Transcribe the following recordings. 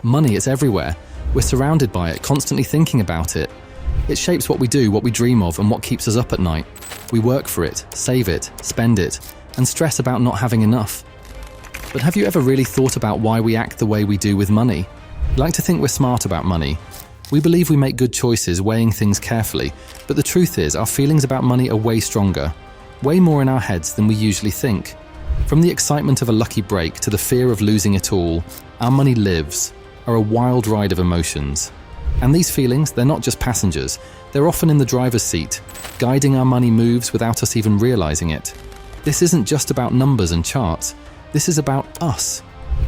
Money is everywhere. We're surrounded by it, constantly thinking about it. It shapes what we do, what we dream of, and what keeps us up at night. We work for it, save it, spend it, and stress about not having enough. But have you ever really thought about why we act the way we do with money? We like to think we're smart about money. We believe we make good choices, weighing things carefully, but the truth is our feelings about money are way stronger, way more in our heads than we usually think. From the excitement of a lucky break to the fear of losing it all, our money lives, are a wild ride of emotions. And these feelings, they're not just passengers, they're often in the driver's seat, guiding our money moves without us even realizing it. This isn't just about numbers and charts, this is about us.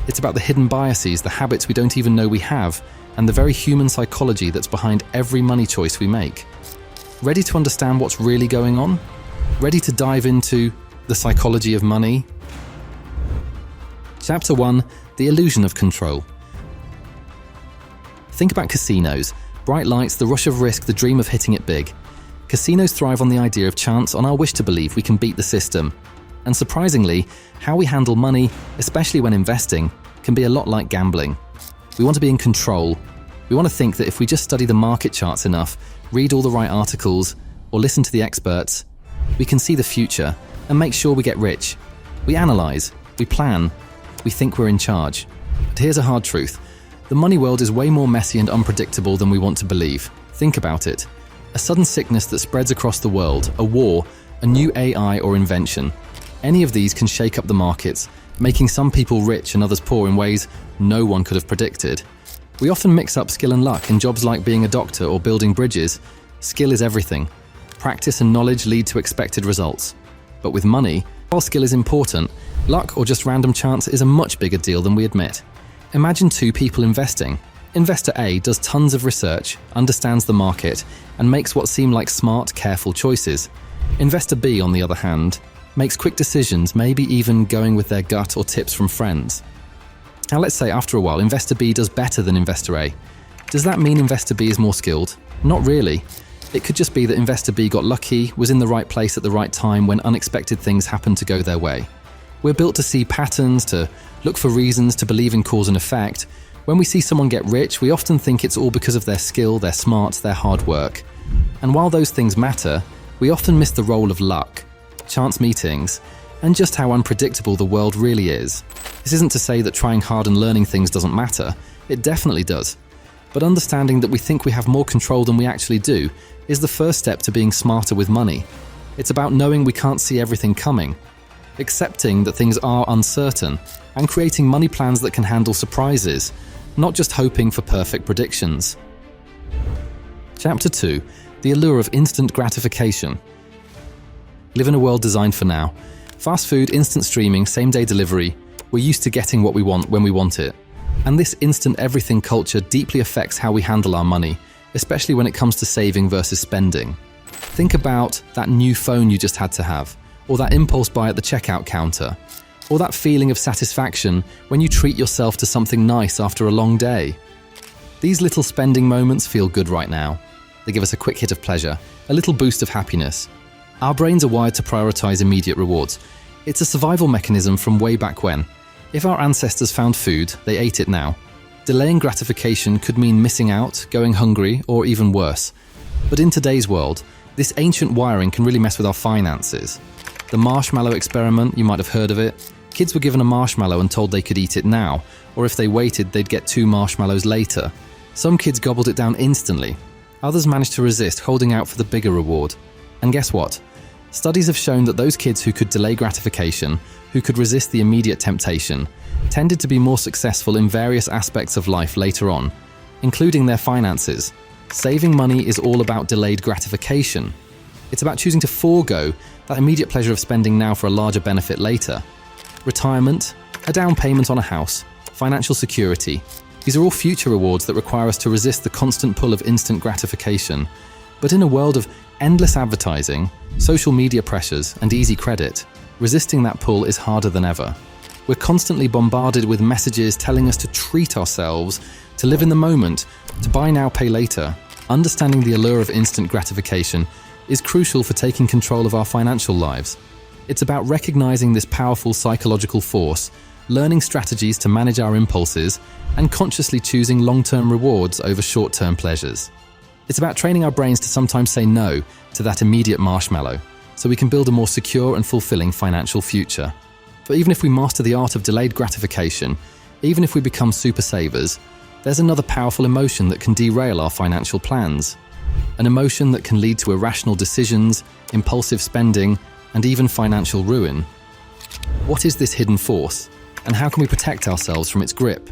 It's about the hidden biases, the habits we don't even know we have, and the very human psychology that's behind every money choice we make. Ready to understand what's really going on? Ready to dive into the psychology of money? Chapter 1: The Illusion of Control. Think about casinos. Bright lights, the rush of risk, the dream of hitting it big. Casinos thrive on the idea of chance, on our wish to believe we can beat the system. And surprisingly, how we handle money, especially when investing, can be a lot like gambling. We want to be in control. We want to think that if we just study the market charts enough, read all the right articles, or listen to the experts, we can see the future and make sure we get rich. We analyze, we plan, we think we're in charge. But here's a hard truth. The money world is way more messy and unpredictable than we want to believe. Think about it. A sudden sickness that spreads across the world, a war, a new AI or invention. Any of these can shake up the markets, making some people rich and others poor in ways no one could have predicted. We often mix up skill and luck in jobs like being a doctor or building bridges. Skill is everything. Practice and knowledge lead to expected results. But with money, while skill is important, luck or just random chance is a much bigger deal than we admit. Imagine two people investing. Investor A does tons of research, understands the market, and makes what seem like smart, careful choices. Investor B, on the other hand, makes quick decisions, maybe even going with their gut or tips from friends. Now let's say after a while, Investor B does better than Investor A. Does that mean Investor B is more skilled? Not really. It could just be that Investor B got lucky, was in the right place at the right time when unexpected things happened to go their way. We're built to see patterns, to look for reasons, to believe in cause and effect. When we see someone get rich, we often think it's all because of their skill, their smarts, their hard work. And while those things matter, we often miss the role of luck, chance meetings, and just how unpredictable the world really is. This isn't to say that trying hard and learning things doesn't matter. It definitely does. But understanding that we think we have more control than we actually do is the first step to being smarter with money. It's about knowing we can't see everything coming, accepting that things are uncertain, and creating money plans that can handle surprises, not just hoping for perfect predictions. Chapter 2: The Allure of Instant Gratification. We live in a world designed for now. Fast food, instant streaming, same-day delivery. We're used to getting what we want when we want it. And this instant everything culture deeply affects how we handle our money, especially when it comes to saving versus spending. Think about that new phone you just had to have, or that impulse buy at the checkout counter, or that feeling of satisfaction when you treat yourself to something nice after a long day. These little spending moments feel good right now. They give us a quick hit of pleasure, a little boost of happiness. Our brains are wired to prioritize immediate rewards. It's a survival mechanism from way back when. If our ancestors found food, they ate it now. Delaying gratification could mean missing out, going hungry, or even worse. But in today's world, this ancient wiring can really mess with our finances. The marshmallow experiment, you might have heard of it. Kids were given a marshmallow and told they could eat it now, or if they waited, they'd get 2 marshmallows later. Some kids gobbled it down instantly. Others managed to resist, holding out for the bigger reward. And guess what? Studies have shown that those kids who could delay gratification, who could resist the immediate temptation, tended to be more successful in various aspects of life later on, including their finances. Saving money is all about delayed gratification. It's about choosing to forego that immediate pleasure of spending now for a larger benefit later. Retirement, a down payment on a house, financial security. These are all future rewards that require us to resist the constant pull of instant gratification. But in a world of endless advertising, social media pressures, and easy credit, resisting that pull is harder than ever. We're constantly bombarded with messages telling us to treat ourselves, to live in the moment, to buy now, pay later. Understanding the allure of instant gratification is crucial for taking control of our financial lives. It's about recognizing this powerful psychological force, learning strategies to manage our impulses, and consciously choosing long-term rewards over short-term pleasures. It's about training our brains to sometimes say no to that immediate marshmallow, so we can build a more secure and fulfilling financial future. But even if we master the art of delayed gratification, even if we become super savers, there's another powerful emotion that can derail our financial plans. An emotion that can lead to irrational decisions, impulsive spending, and even financial ruin. What is this hidden force, and how can we protect ourselves from its grip?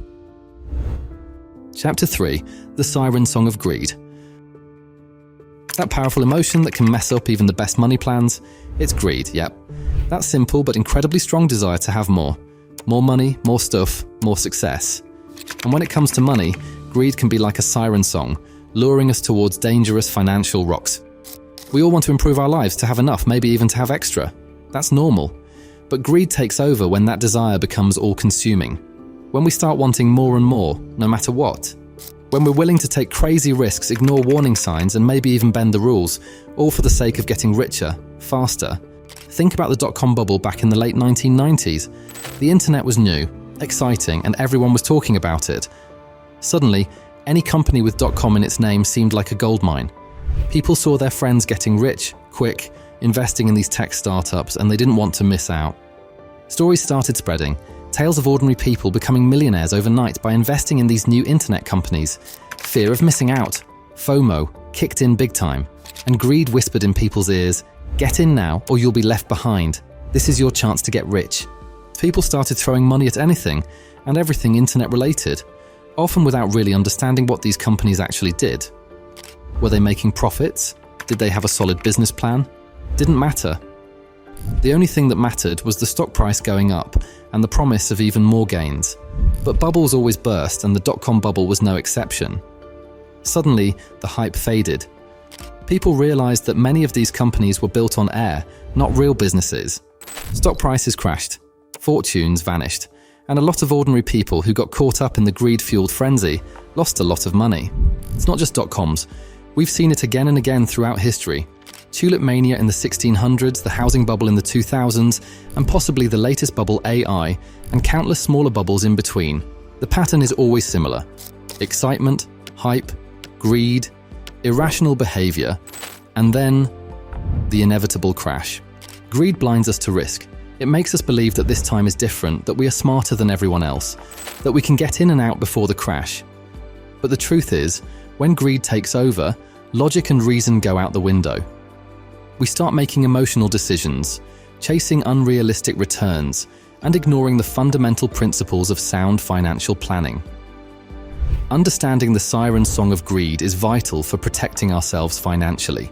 Chapter 3: The Siren Song of Greed. That powerful emotion that can mess up even the best money plans? It's greed, yep. That simple but incredibly strong desire to have more. More money, more stuff, more success. And when it comes to money, greed can be like a siren song, luring us towards dangerous financial rocks. We all want to improve our lives, to have enough, maybe even to have extra. That's normal. But greed takes over when that desire becomes all-consuming. When we start wanting more and more, no matter what. When we're willing to take crazy risks, ignore warning signs, and maybe even bend the rules, all for the sake of getting richer, faster. Think about the dot-com bubble back in the late 1990s. The internet was new, exciting, and everyone was talking about it. Suddenly, any company with .com in its name seemed like a goldmine. People saw their friends getting rich, quick, investing in these tech startups, and they didn't want to miss out. Stories started spreading, tales of ordinary people becoming millionaires overnight by investing in these new internet companies. Fear of missing out, FOMO, kicked in big time, and greed whispered in people's ears, "Get in now or you'll be left behind. This is your chance to get rich." People started throwing money at anything and everything internet related, often without really understanding what these companies actually did. Were they making profits? Did they have a solid business plan? Didn't matter. The only thing that mattered was the stock price going up and the promise of even more gains. But bubbles always burst, and the dot-com bubble was no exception. Suddenly, the hype faded. People realized that many of these companies were built on air, not real businesses. Stock prices crashed, fortunes vanished, and a lot of ordinary people who got caught up in the greed-fueled frenzy lost a lot of money. It's not just dot-coms. We've seen it again and again throughout history. Tulip mania in the 1600s, the housing bubble in the 2000s, and possibly the latest bubble, AI, and countless smaller bubbles in between. The pattern is always similar. Excitement, hype, greed, irrational behavior, and then the inevitable crash. Greed blinds us to risk. It makes us believe that this time is different, that we are smarter than everyone else, that we can get in and out before the crash. But the truth is, when greed takes over, logic and reason go out the window. We start making emotional decisions, chasing unrealistic returns, and ignoring the fundamental principles of sound financial planning. Understanding the siren song of greed is vital for protecting ourselves financially.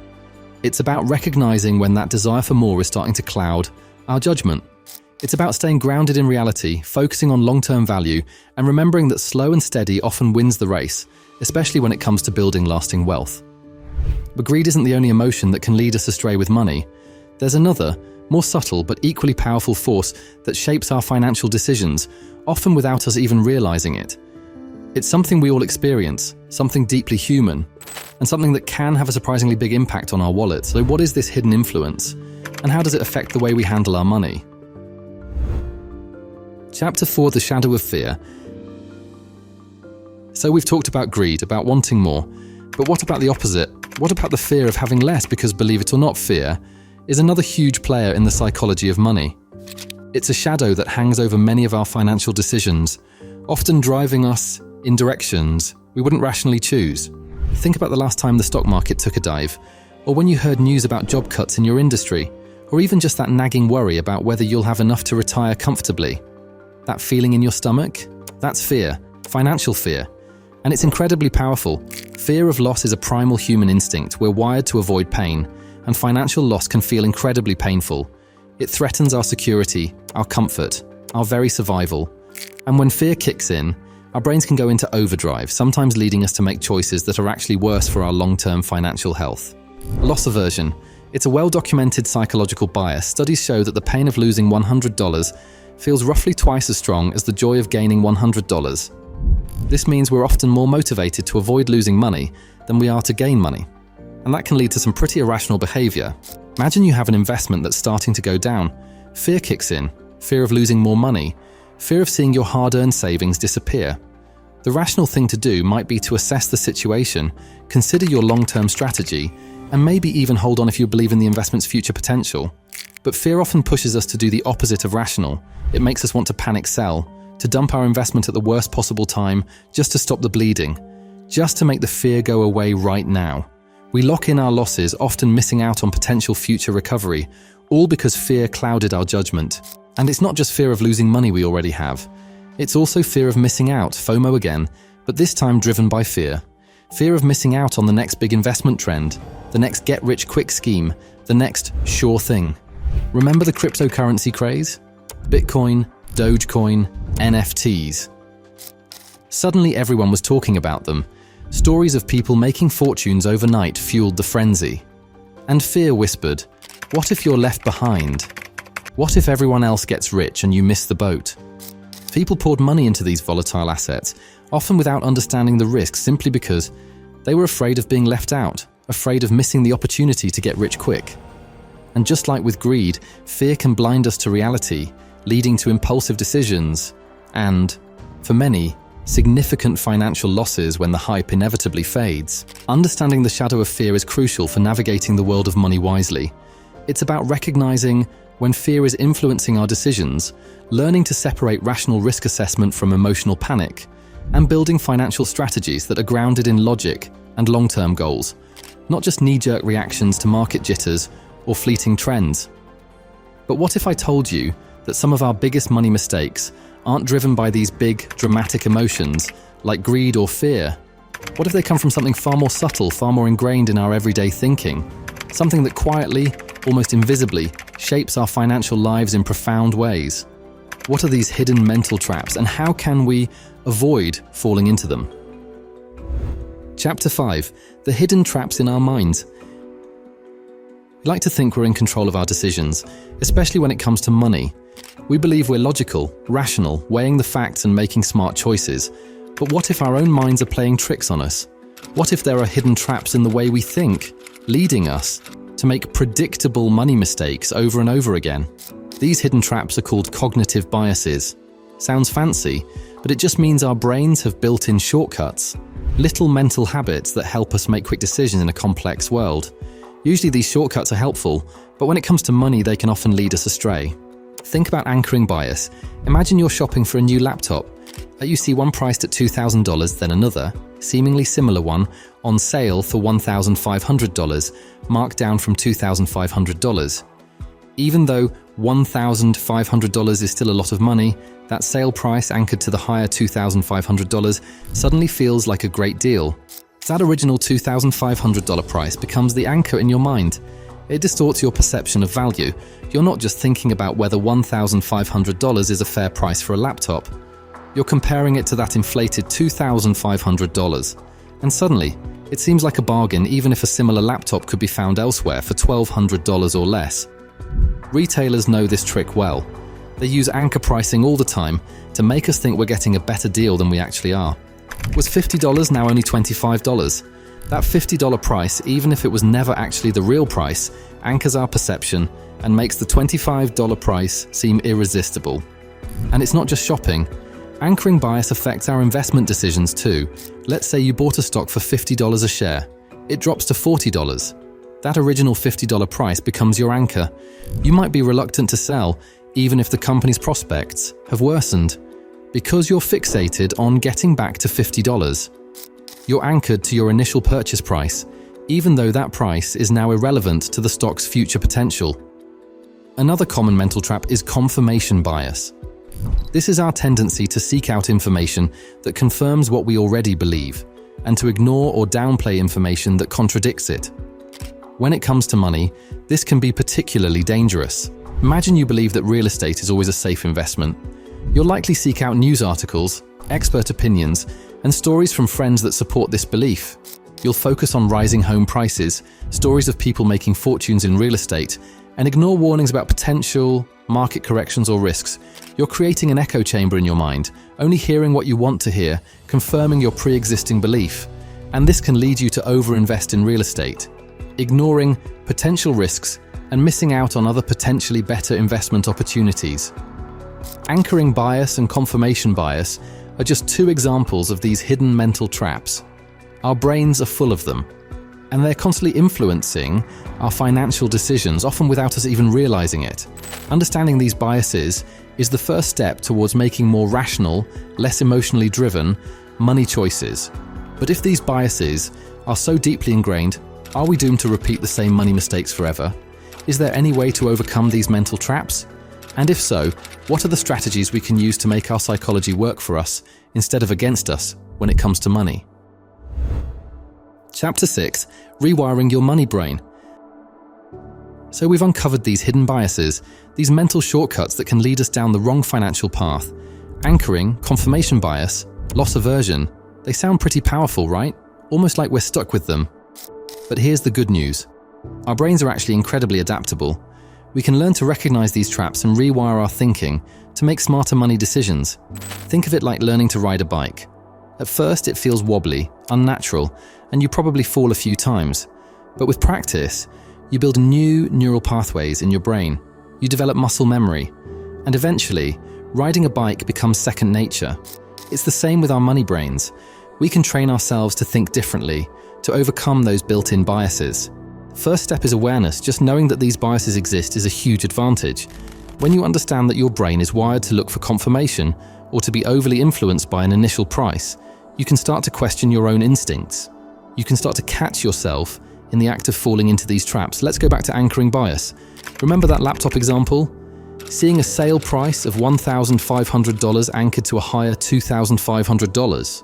It's about recognizing when that desire for more is starting to cloud our judgment. It's about staying grounded in reality, focusing on long-term value, and remembering that slow and steady often wins the race, especially when it comes to building lasting wealth. But greed isn't the only emotion that can lead us astray with money. There's another, more subtle but equally powerful force that shapes our financial decisions, often without us even realizing it. It's something we all experience, something deeply human, and something that can have a surprisingly big impact on our wallet. So what is this hidden influence, and how does it affect the way we handle our money? Chapter 4: The Shadow of Fear. So we've talked about greed, about wanting more, but what about the opposite? What about the fear of having less? Because believe it or not, fear is another huge player in the psychology of money. It's a shadow that hangs over many of our financial decisions, often driving us in directions we wouldn't rationally choose. Think about the last time the stock market took a dive, or when you heard news about job cuts in your industry, or even just that nagging worry about whether you'll have enough to retire comfortably. That feeling in your stomach? That's fear, financial fear. And it's incredibly powerful. Fear of loss is a primal human instinct. We're wired to avoid pain, and financial loss can feel incredibly painful. It threatens our security, our comfort, our very survival. And when fear kicks in, our brains can go into overdrive, sometimes leading us to make choices that are actually worse for our long-term financial health. Loss aversion. It's a well-documented psychological bias. Studies show that the pain of losing $100 feels roughly twice as strong as the joy of gaining $100. This means we're often more motivated to avoid losing money than we are to gain money. And that can lead to some pretty irrational behavior. Imagine you have an investment that's starting to go down. Fear kicks in, fear of losing more money, fear of seeing your hard-earned savings disappear. The rational thing to do might be to assess the situation, consider your long-term strategy, and maybe even hold on if you believe in the investment's future potential. But fear often pushes us to do the opposite of rational. It makes us want to panic sell, to dump our investment at the worst possible time, just to stop the bleeding, just to make the fear go away right now. We lock in our losses, often missing out on potential future recovery, all because fear clouded our judgment. And it's not just fear of losing money we already have. It's also fear of missing out, FOMO again, but this time driven by fear. Fear of missing out on the next big investment trend, the next get-rich-quick scheme, the next sure thing. Remember the cryptocurrency craze? Bitcoin, Dogecoin, NFTs. Suddenly everyone was talking about them. Stories of people making fortunes overnight fueled the frenzy. And fear whispered, what if you're left behind? What if everyone else gets rich and you miss the boat? People poured money into these volatile assets, often without understanding the risks, simply because they were afraid of being left out, afraid of missing the opportunity to get rich quick. And just like with greed, fear can blind us to reality, leading to impulsive decisions and, for many, significant financial losses when the hype inevitably fades. Understanding the shadow of fear is crucial for navigating the world of money wisely. It's about recognizing when fear is influencing our decisions, learning to separate rational risk assessment from emotional panic, and building financial strategies that are grounded in logic and long-term goals, not just knee-jerk reactions to market jitters or fleeting trends. But what if I told you that some of our biggest money mistakes aren't driven by these big, dramatic emotions like greed or fear? What if they come from something far more subtle, far more ingrained in our everyday thinking? Something that quietly, almost invisibly, shapes our financial lives in profound ways. What are these hidden mental traps, and how can we avoid falling into them? Chapter 5. The hidden traps in our minds. We like to think we're in control of our decisions, especially when it comes to money. We believe we're logical, rational, weighing the facts and making smart choices. But what if our own minds are playing tricks on us? What if there are hidden traps in the way we think, leading us to make predictable money mistakes over and over again? These hidden traps are called cognitive biases. Sounds fancy, but it just means our brains have built-in shortcuts, little mental habits that help us make quick decisions in a complex world. Usually these shortcuts are helpful, but when it comes to money, they can often lead us astray. Think about anchoring bias. Imagine you're shopping for a new laptop. You see one priced at $2,000, then another, seemingly similar one, on sale for $1,500, marked down from $2,500. Even though $1,500 is still a lot of money, that sale price anchored to the higher $2,500 suddenly feels like a great deal. That original $2,500 price becomes the anchor in your mind. It distorts your perception of value. You're not just thinking about whether $1,500 is a fair price for a laptop. You're comparing it to that inflated $2,500. And suddenly, it seems like a bargain even if a similar laptop could be found elsewhere for $1,200 or less. Retailers know this trick well. They use anchor pricing all the time to make us think we're getting a better deal than we actually are. Was $50 now only $25? That $50 price, even if it was never actually the real price, anchors our perception and makes the $25 price seem irresistible. And it's not just shopping. Anchoring bias affects our investment decisions too. Let's say you bought a stock for $50 a share. It drops to $40. That original $50 price becomes your anchor. You might be reluctant to sell, even if the company's prospects have worsened, because you're fixated on getting back to $50. You're anchored to your initial purchase price, even though that price is now irrelevant to the stock's future potential. Another common mental trap is confirmation bias. This is our tendency to seek out information that confirms what we already believe, and to ignore or downplay information that contradicts it. When it comes to money, this can be particularly dangerous. Imagine you believe that real estate is always a safe investment. You'll likely seek out news articles, expert opinions, and stories from friends that support this belief. You'll focus on rising home prices, stories of people making fortunes in real estate, and ignore warnings about potential market corrections or risks. You're creating an echo chamber in your mind, only hearing what you want to hear, confirming your pre-existing belief. And this can lead you to overinvest in real estate, ignoring potential risks and missing out on other potentially better investment opportunities. Anchoring bias and confirmation bias are just two examples of these hidden mental traps. Our brains are full of them, and they're constantly influencing our financial decisions, often without us even realizing it. Understanding these biases is the first step towards making more rational, less emotionally driven money choices. But if these biases are so deeply ingrained, are we doomed to repeat the same money mistakes forever? Is there any way to overcome these mental traps? And if so, what are the strategies we can use to make our psychology work for us instead of against us when it comes to money? Chapter 6: Rewiring Your Money Brain. So we've uncovered these hidden biases, these mental shortcuts that can lead us down the wrong financial path. Anchoring, confirmation bias, loss aversion. They sound pretty powerful, right? Almost like we're stuck with them. But here's the good news. Our brains are actually incredibly adaptable. We can learn to recognize these traps and rewire our thinking to make smarter money decisions. Think of it like learning to ride a bike. At first, it feels wobbly, unnatural, and you probably fall a few times. But with practice, you build new neural pathways in your brain. You develop muscle memory. And eventually, riding a bike becomes second nature. It's the same with our money brains. We can train ourselves to think differently, to overcome those built-in biases. First step is awareness. Just knowing that these biases exist is a huge advantage. When you understand that your brain is wired to look for confirmation or to be overly influenced by an initial price, you can start to question your own instincts. You can start to catch yourself in the act of falling into these traps. Let's go back to anchoring bias. Remember that laptop example? Seeing a sale price of $1,500 anchored to a higher $2,500.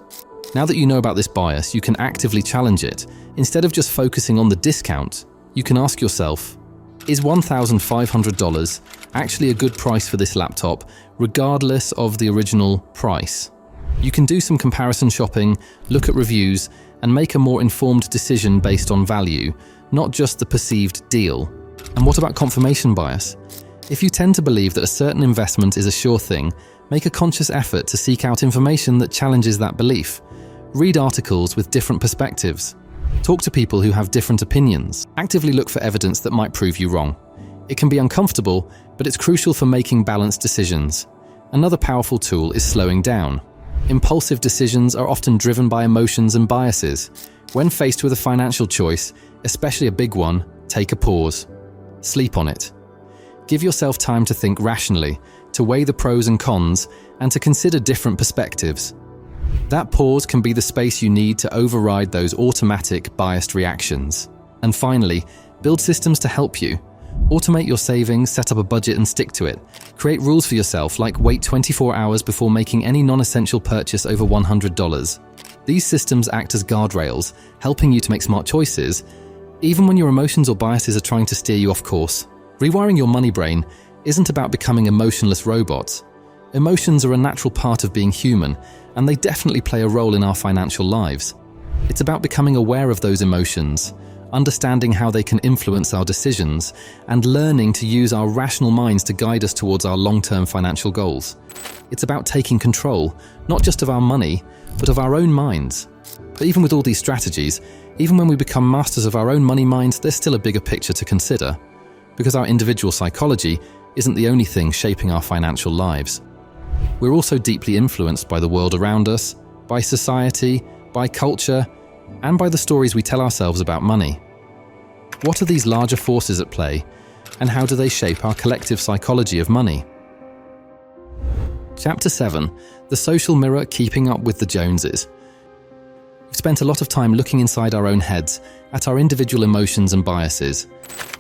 Now that you know about this bias, you can actively challenge it. Instead of just focusing on the discount, you can ask yourself, is $1,500 actually a good price for this laptop, regardless of the original price? You can do some comparison shopping, look at reviews, and make a more informed decision based on value, not just the perceived deal. And what about confirmation bias? If you tend to believe that a certain investment is a sure thing, make a conscious effort to seek out information that challenges that belief. Read articles with different perspectives. Talk to people who have different opinions. Actively look for evidence that might prove you wrong. It can be uncomfortable, but it's crucial for making balanced decisions. Another powerful tool is slowing down. Impulsive decisions are often driven by emotions and biases. When faced with a financial choice, especially a big one, take a pause. Sleep on it. Give yourself time to think rationally, to weigh the pros and cons, and to consider different perspectives. That pause can be the space you need to override those automatic, biased reactions. And finally, build systems to help you. Automate your savings, set up a budget and stick to it. Create rules for yourself, like wait 24 hours before making any non-essential purchase over $100. These systems act as guardrails, helping you to make smart choices, even when your emotions or biases are trying to steer you off course. Rewiring your money brain isn't about becoming emotionless robots. Emotions are a natural part of being human, and they definitely play a role in our financial lives. It's about becoming aware of those emotions, understanding how they can influence our decisions, and learning to use our rational minds to guide us towards our long-term financial goals. It's about taking control, not just of our money, but of our own minds. But even with all these strategies, even when we become masters of our own money minds, there's still a bigger picture to consider, because our individual psychology isn't the only thing shaping our financial lives. We're also deeply influenced by the world around us, by society, by culture, and by the stories we tell ourselves about money. What are these larger forces at play, and how do they shape our collective psychology of money? Chapter 7: The Social Mirror: Keeping Up with the Joneses. We've spent a lot of time looking inside our own heads, at our individual emotions and biases.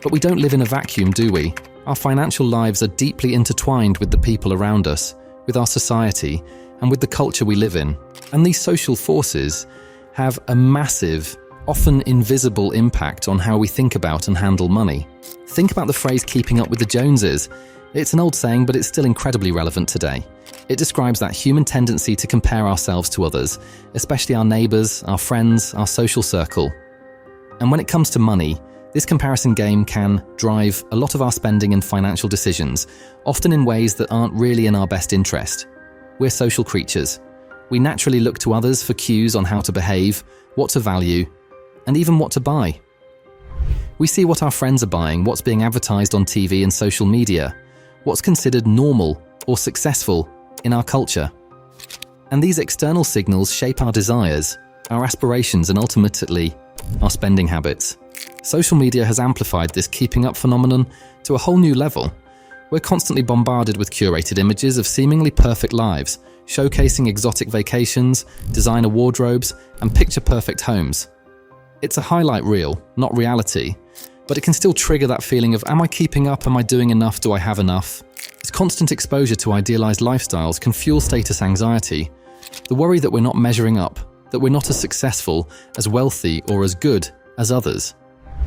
But we don't live in a vacuum, do we? Our financial lives are deeply intertwined with the people around us, with our society, and with the culture we live in. And these social forces have a massive, often invisible impact on how we think about and handle money. Think about the phrase keeping up with the Joneses. It's an old saying, but it's still incredibly relevant today. It describes that human tendency to compare ourselves to others, especially our neighbors, our friends, our social circle. And when it comes to money, this comparison game can drive a lot of our spending and financial decisions, often in ways that aren't really in our best interest. We're social creatures. We naturally look to others for cues on how to behave, what to value, and even what to buy. We see what our friends are buying, what's being advertised on TV and social media, what's considered normal or successful in our culture. And these external signals shape our desires, our aspirations, and ultimately, our spending habits. Social media has amplified this keeping up phenomenon to a whole new level. We're constantly bombarded with curated images of seemingly perfect lives, showcasing exotic vacations, designer wardrobes, and picture-perfect homes. It's a highlight reel, not reality, but it can still trigger that feeling of, am I keeping up? Am I doing enough? Do I have enough? This constant exposure to idealized lifestyles can fuel status anxiety, the worry that we're not measuring up, that we're not as successful, as wealthy, or as good as others.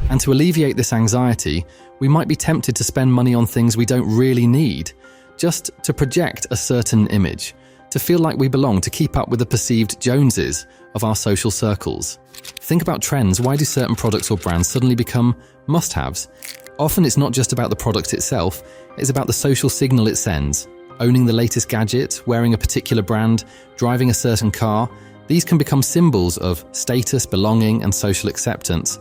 And to alleviate this anxiety, we might be tempted to spend money on things we don't really need, just to project a certain image, to feel like we belong, to keep up with the perceived Joneses of our social circles. Think about trends. Why do certain products or brands suddenly become must-haves? Often it's not just about the product itself, it's about the social signal it sends. Owning the latest gadget, wearing a particular brand, driving a certain car, these can become symbols of status, belonging, and social acceptance.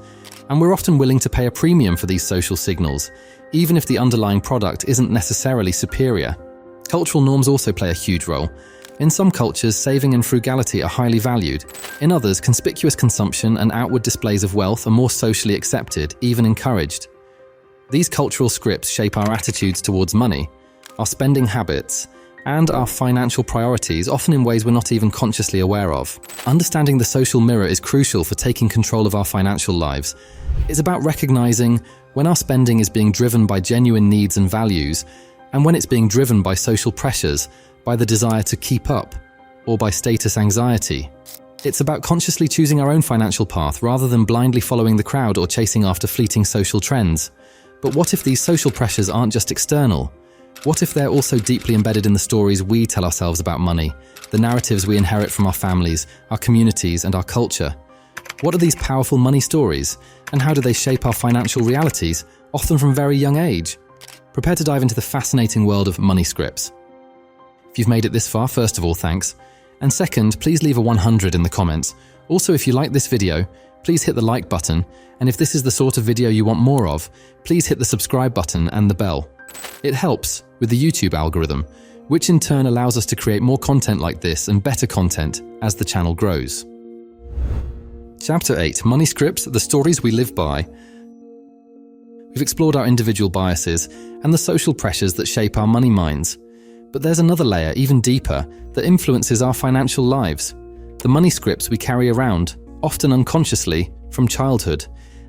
And we're often willing to pay a premium for these social signals, even if the underlying product isn't necessarily superior. Cultural norms also play a huge role. In some cultures, saving and frugality are highly valued. In others, conspicuous consumption and outward displays of wealth are more socially accepted, even encouraged. These cultural scripts shape our attitudes towards money, our spending habits, and our financial priorities, often in ways we're not even consciously aware of. Understanding the social mirror is crucial for taking control of our financial lives. It's about recognizing when our spending is being driven by genuine needs and values, and when it's being driven by social pressures, by the desire to keep up, or by status anxiety. It's about consciously choosing our own financial path rather than blindly following the crowd or chasing after fleeting social trends. But what if these social pressures aren't just external? What if they're also deeply embedded in the stories we tell ourselves about money, the narratives we inherit from our families, our communities, and our culture? What are these powerful money stories, and how do they shape our financial realities, often from a very young age? Prepare to dive into the fascinating world of money scripts. If you've made it this far, first of all, thanks. And second, please leave a 100 in the comments. Also, if you like this video, please hit the like button, and if this is the sort of video you want more of, please hit the subscribe button and the bell. It helps with the YouTube algorithm, which in turn allows us to create more content like this and better content as the channel grows. Chapter 8, Money Scripts, the stories we live by. We've explored our individual biases and the social pressures that shape our money minds. But there's another layer, even deeper, that influences our financial lives. The money scripts we carry around, often unconsciously, from childhood.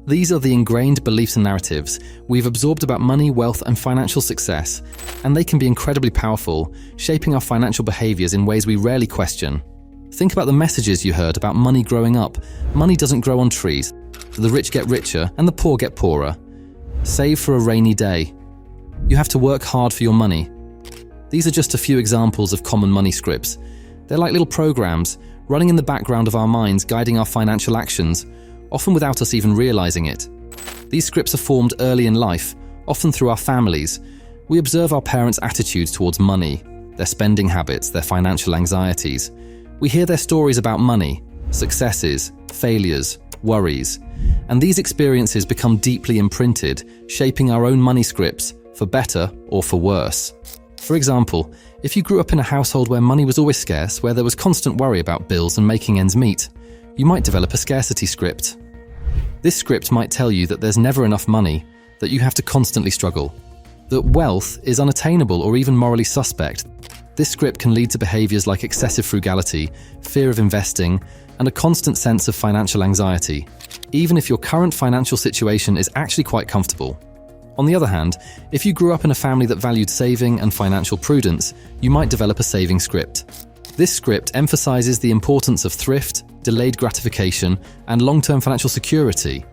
These are the ingrained beliefs and narratives we've absorbed about money, wealth, and financial success, and they can be incredibly powerful, shaping our financial behaviors in ways we rarely question. Think about the messages you heard about money growing up. Money doesn't grow on trees. The rich get richer and the poor get poorer. Save for a rainy day. You have to work hard for your money. These are just a few examples of common money scripts. They're like little programs running in the background of our minds, guiding our financial actions, often without us even realizing it. These scripts are formed early in life, often through our families. We observe our parents' attitudes towards money, their spending habits, their financial anxieties. We hear their stories about money, successes, failures, worries, and these experiences become deeply imprinted, shaping our own money scripts, for better or for worse. For example, if you grew up in a household where money was always scarce, where there was constant worry about bills and making ends meet, you might develop a scarcity script. This script might tell you that there's never enough money, that you have to constantly struggle, that wealth is unattainable or even morally suspect. This script can lead to behaviors like excessive frugality, fear of investing, and a constant sense of financial anxiety, even if your current financial situation is actually quite comfortable. On the other hand, if you grew up in a family that valued saving and financial prudence, you might develop a saving script. This script emphasizes the importance of thrift, delayed gratification, and long-term financial security.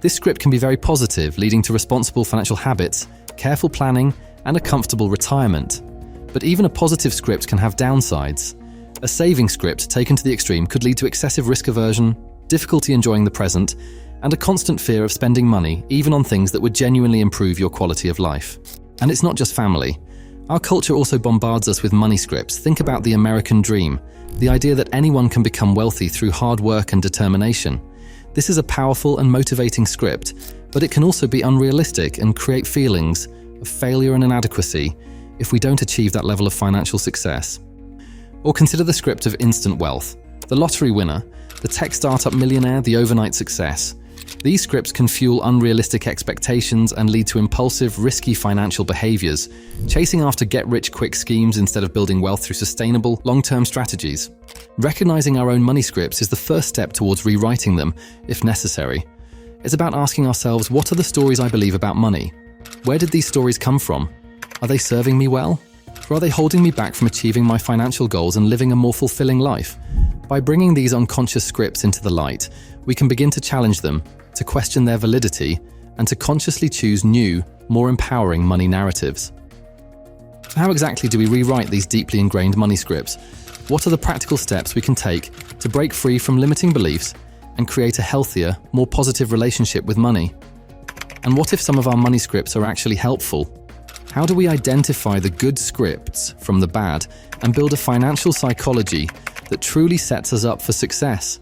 This script can be very positive, leading to responsible financial habits, careful planning, and a comfortable retirement. But even a positive script can have downsides. A saving script taken to the extreme could lead to excessive risk aversion, difficulty enjoying the present, and a constant fear of spending money, even on things that would genuinely improve your quality of life. And it's not just family. Our culture also bombards us with money scripts. Think about the American dream, the idea that anyone can become wealthy through hard work and determination. This is a powerful and motivating script, but it can also be unrealistic and create feelings of failure and inadequacy, if we don't achieve that level of financial success. Or consider the script of instant wealth, the lottery winner, the tech startup millionaire, the overnight success. These scripts can fuel unrealistic expectations and lead to impulsive, risky financial behaviors, chasing after get-rich-quick schemes instead of building wealth through sustainable, long-term strategies. Recognizing our own money scripts is the first step towards rewriting them, if necessary. It's about asking ourselves, what are the stories I believe about money? Where did these stories come from? Are they serving me well? Or are they holding me back from achieving my financial goals and living a more fulfilling life? By bringing these unconscious scripts into the light, we can begin to challenge them, to question their validity, and to consciously choose new, more empowering money narratives. So how exactly do we rewrite these deeply ingrained money scripts? What are the practical steps we can take to break free from limiting beliefs and create a healthier, more positive relationship with money? And what if some of our money scripts are actually helpful? How do we identify the good scripts from the bad and build a financial psychology that truly sets us up for success?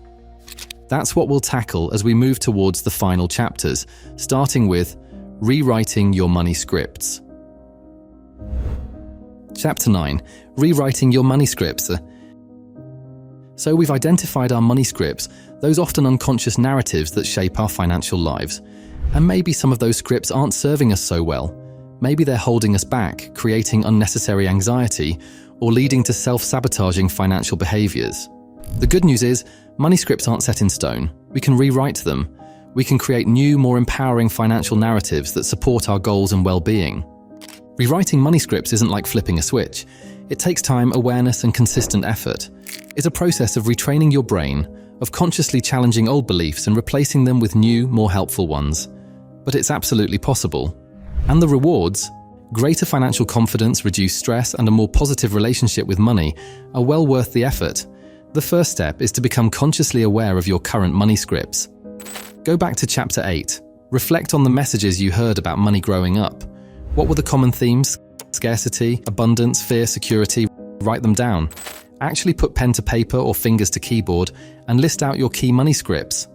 That's what we'll tackle as we move towards the final chapters, starting with Rewriting Your Money Scripts. Chapter 9. Rewriting Your Money Scripts. So we've identified our money scripts, those often unconscious narratives that shape our financial lives. And maybe some of those scripts aren't serving us so well. Maybe they're holding us back, creating unnecessary anxiety, or leading to self-sabotaging financial behaviors. The good news is, money scripts aren't set in stone. We can rewrite them. We can create new, more empowering financial narratives that support our goals and well-being. Rewriting money scripts isn't like flipping a switch. It takes time, awareness, and consistent effort. It's a process of retraining your brain, of consciously challenging old beliefs and replacing them with new, more helpful ones. But it's absolutely possible. And the rewards, greater financial confidence, reduced stress, and a more positive relationship with money, are well worth the effort. The first step is to become consciously aware of your current money scripts. Go back to Chapter 8. Reflect on the messages you heard about money growing up. What were the common themes? Scarcity, abundance, fear, security. Write them down. Actually put pen to paper or fingers to keyboard and list out your key money scripts.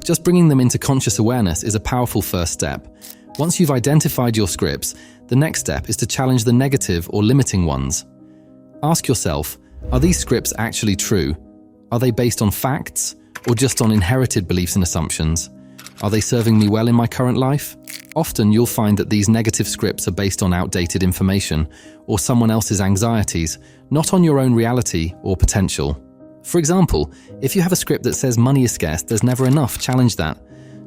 Just bringing them into conscious awareness is a powerful first step. Once you've identified your scripts, the next step is to challenge the negative or limiting ones. Ask yourself, are these scripts actually true? Are they based on facts or just on inherited beliefs and assumptions? Are they serving me well in my current life? Often you'll find that these negative scripts are based on outdated information or someone else's anxieties, not on your own reality or potential. For example, if you have a script that says money is scarce, there's never enough, challenge that.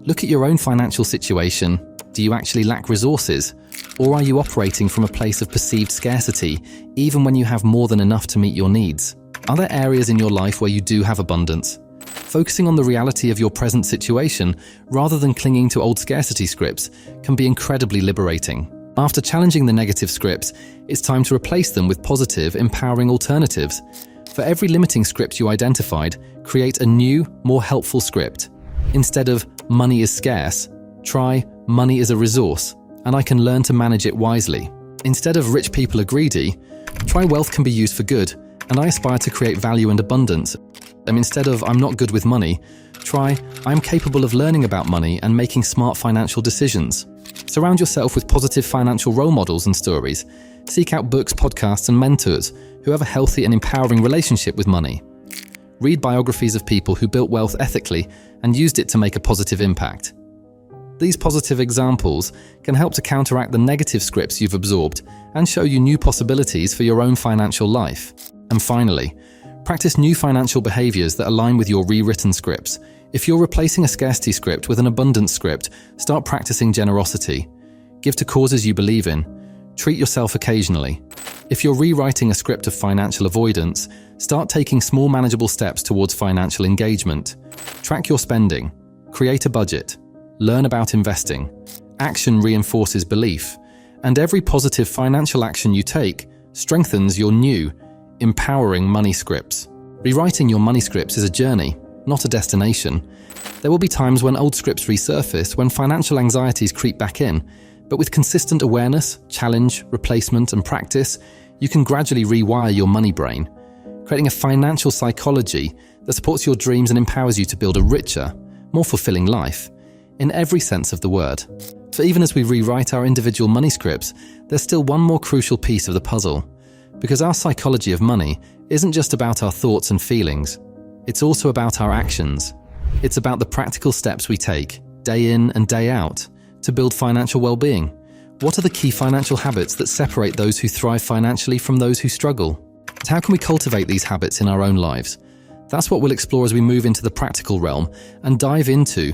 Look at your own financial situation. Do you actually lack resources? Or are you operating from a place of perceived scarcity, even when you have more than enough to meet your needs? Are there areas in your life where you do have abundance? Focusing on the reality of your present situation, rather than clinging to old scarcity scripts, can be incredibly liberating. After challenging the negative scripts, it's time to replace them with positive, empowering alternatives. For every limiting script you identified, create a new, more helpful script. Instead of money is scarce, try money is a resource, and I can learn to manage it wisely. Instead of rich people are greedy, try wealth can be used for good, and I aspire to create value and abundance. And instead of I'm not good with money, try I'm capable of learning about money and making smart financial decisions. Surround yourself with positive financial role models and stories. Seek out books, podcasts, and mentors who have a healthy and empowering relationship with money. Read biographies of people who built wealth ethically and used it to make a positive impact. These positive examples can help to counteract the negative scripts you've absorbed and show you new possibilities for your own financial life. And finally, practice new financial behaviors that align with your rewritten scripts. If you're replacing a scarcity script with an abundance script, start practicing generosity. Give to causes you believe in. Treat yourself occasionally. If you're rewriting a script of financial avoidance, start taking small manageable steps towards financial engagement. Track your spending. Create a budget. Learn about investing. Action reinforces belief. And every positive financial action you take strengthens your new, empowering money scripts. Rewriting your money scripts is a journey, not a destination. There will be times when old scripts resurface, when financial anxieties creep back in, but with consistent awareness, challenge, replacement, and practice, you can gradually rewire your money brain, creating a financial psychology that supports your dreams and empowers you to build a richer, more fulfilling life, in every sense of the word. For even as we rewrite our individual money scripts, there's still one more crucial piece of the puzzle. Because our psychology of money isn't just about our thoughts and feelings, it's also about our actions. It's about the practical steps we take, day in and day out, to build financial well-being. What are the key financial habits that separate those who thrive financially from those who struggle? And how can we cultivate these habits in our own lives? That's what we'll explore as we move into the practical realm and dive into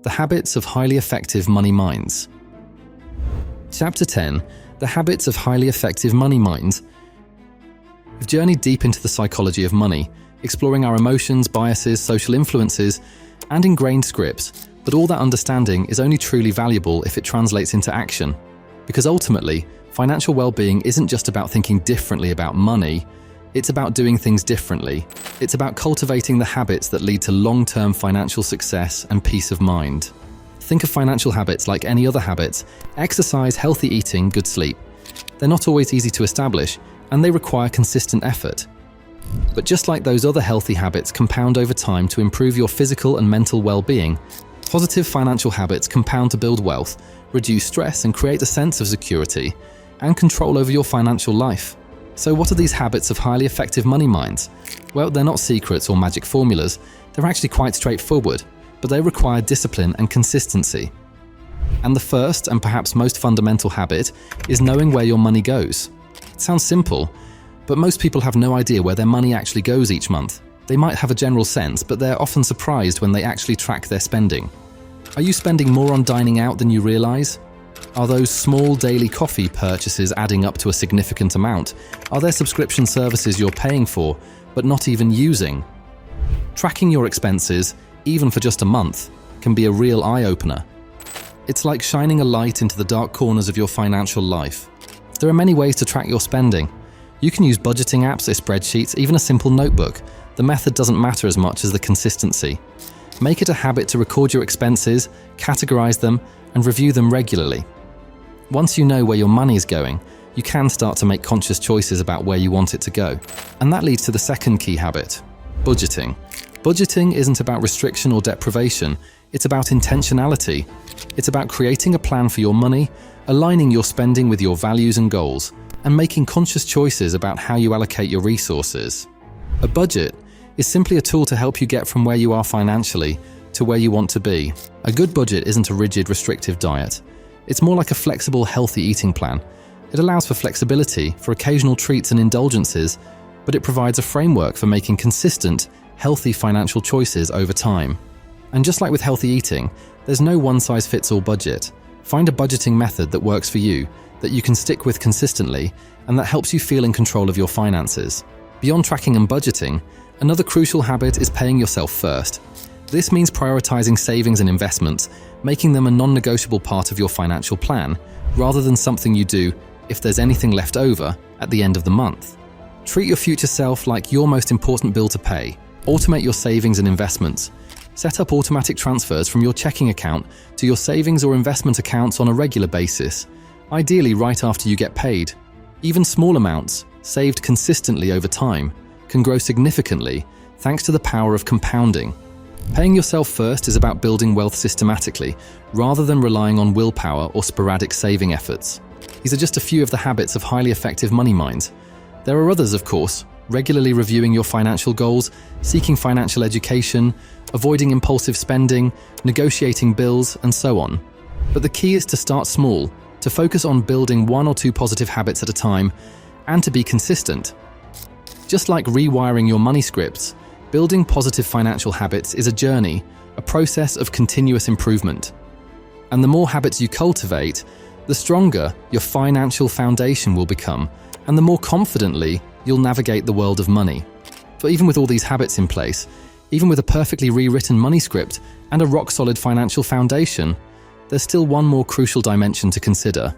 the habits of highly effective money minds. Chapter 10, The Habits of Highly Effective Money Minds. We've journeyed deep into the psychology of money, exploring our emotions, biases, social influences, and ingrained scripts, but all that understanding is only truly valuable if it translates into action. Because ultimately, financial well-being isn't just about thinking differently about money, it's about doing things differently. It's about cultivating the habits that lead to long-term financial success and peace of mind. Think of financial habits like any other habits: exercise, healthy eating, good sleep. They're not always easy to establish, and they require consistent effort. But just like those other healthy habits compound over time to improve your physical and mental well-being, positive financial habits compound to build wealth, reduce stress, and create a sense of security and control over your financial life. So what are these habits of highly effective money minds? Well, they're not secrets or magic formulas. They're actually quite straightforward, but they require discipline and consistency. And the first and perhaps most fundamental habit is knowing where your money goes. It sounds simple, but most people have no idea where their money actually goes each month. They might have a general sense, but they're often surprised when they actually track their spending. Are you spending more on dining out than you realize? Are those small daily coffee purchases adding up to a significant amount? Are there subscription services you're paying for, but not even using? Tracking your expenses, even for just a month, can be a real eye-opener. It's like shining a light into the dark corners of your financial life. There are many ways to track your spending. You can use budgeting apps, spreadsheets, even a simple notebook. The method doesn't matter as much as the consistency. Make it a habit to record your expenses, categorize them, and review them regularly. Once you know where your money is going, you can start to make conscious choices about where you want it to go. And that leads to the second key habit: budgeting. Budgeting isn't about restriction or deprivation, it's about intentionality. It's about creating a plan for your money, aligning your spending with your values and goals, and making conscious choices about how you allocate your resources. A budget is simply a tool to help you get from where you are financially to where you want to be. A good budget isn't a rigid, restrictive diet. It's more like a flexible, healthy eating plan. It allows for flexibility, for occasional treats and indulgences, but it provides a framework for making consistent, healthy financial choices over time. And just like with healthy eating, there's no one-size-fits-all budget. Find a budgeting method that works for you, that you can stick with consistently, and that helps you feel in control of your finances. Beyond tracking and budgeting, another crucial habit is paying yourself first. This means prioritizing savings and investments, making them a non-negotiable part of your financial plan, rather than something you do if there's anything left over at the end of the month. Treat your future self like your most important bill to pay. Automate your savings and investments. Set up automatic transfers from your checking account to your savings or investment accounts on a regular basis, ideally right after you get paid. Even small amounts, saved consistently over time, can grow significantly thanks to the power of compounding. Paying yourself first is about building wealth systematically, rather than relying on willpower or sporadic saving efforts. These are just a few of the habits of highly effective money minds. There are others, of course: regularly reviewing your financial goals, seeking financial education, avoiding impulsive spending, negotiating bills, and so on. But the key is to start small, to focus on building 1 or 2 positive habits at a time, and to be consistent. Just like rewiring your money scripts, building positive financial habits is a journey, a process of continuous improvement. And the more habits you cultivate, the stronger your financial foundation will become, and the more confidently you'll navigate the world of money. For even with all these habits in place, even with a perfectly rewritten money script and a rock-solid financial foundation, there's still one more crucial dimension to consider.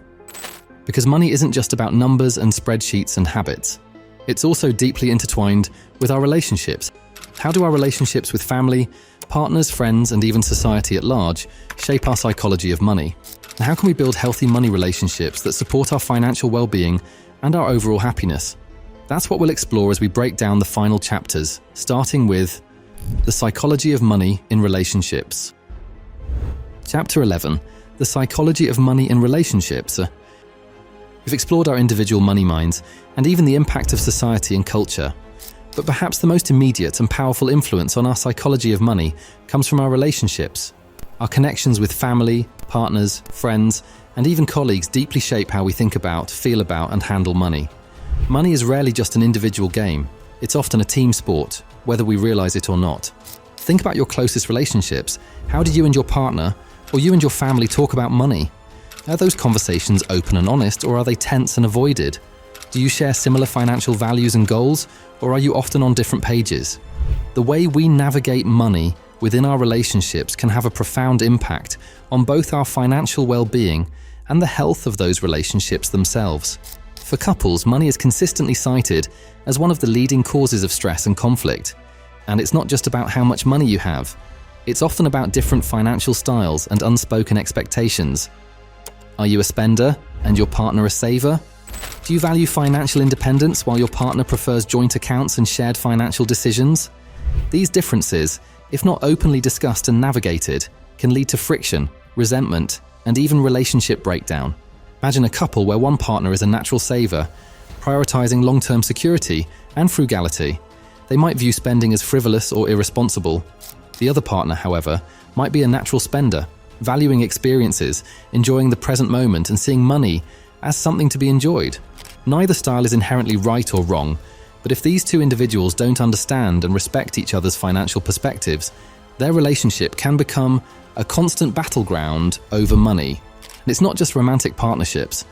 Because money isn't just about numbers and spreadsheets and habits. It's also deeply intertwined with our relationships. How do our relationships with family, partners, friends, and even society at large shape our psychology of money? And how can we build healthy money relationships that support our financial well-being and our overall happiness? That's what we'll explore as we break down the final chapters, starting with the psychology of money in relationships. Chapter 11, the psychology of money in relationships. We've explored our individual money minds and even the impact of society and culture. But perhaps the most immediate and powerful influence on our psychology of money comes from our relationships. Our connections with family, partners, friends, and even colleagues deeply shape how we think about, feel about, and handle money. Money is rarely just an individual game. It's often a team sport, whether we realize it or not. Think about your closest relationships. How do you and your partner, or you and your family, talk about money? Are those conversations open and honest, or are they tense and avoided? Do you share similar financial values and goals, or are you often on different pages? The way we navigate money within our relationships can have a profound impact on both our financial well-being and the health of those relationships themselves. For couples, money is consistently cited as one of the leading causes of stress and conflict. And it's not just about how much money you have. It's often about different financial styles and unspoken expectations. Are you a spender and your partner a saver? Do you value financial independence while your partner prefers joint accounts and shared financial decisions? These differences, if not openly discussed and navigated, can lead to friction, resentment, and even relationship breakdown. Imagine a couple where one partner is a natural saver, prioritizing long-term security and frugality. They might view spending as frivolous or irresponsible. The other partner, however, might be a natural spender, valuing experiences, enjoying the present moment, and seeing money as something to be enjoyed. Neither style is inherently right or wrong, but if these two individuals don't understand and respect each other's financial perspectives, their relationship can become a constant battleground over money. And it's not just romantic partnerships.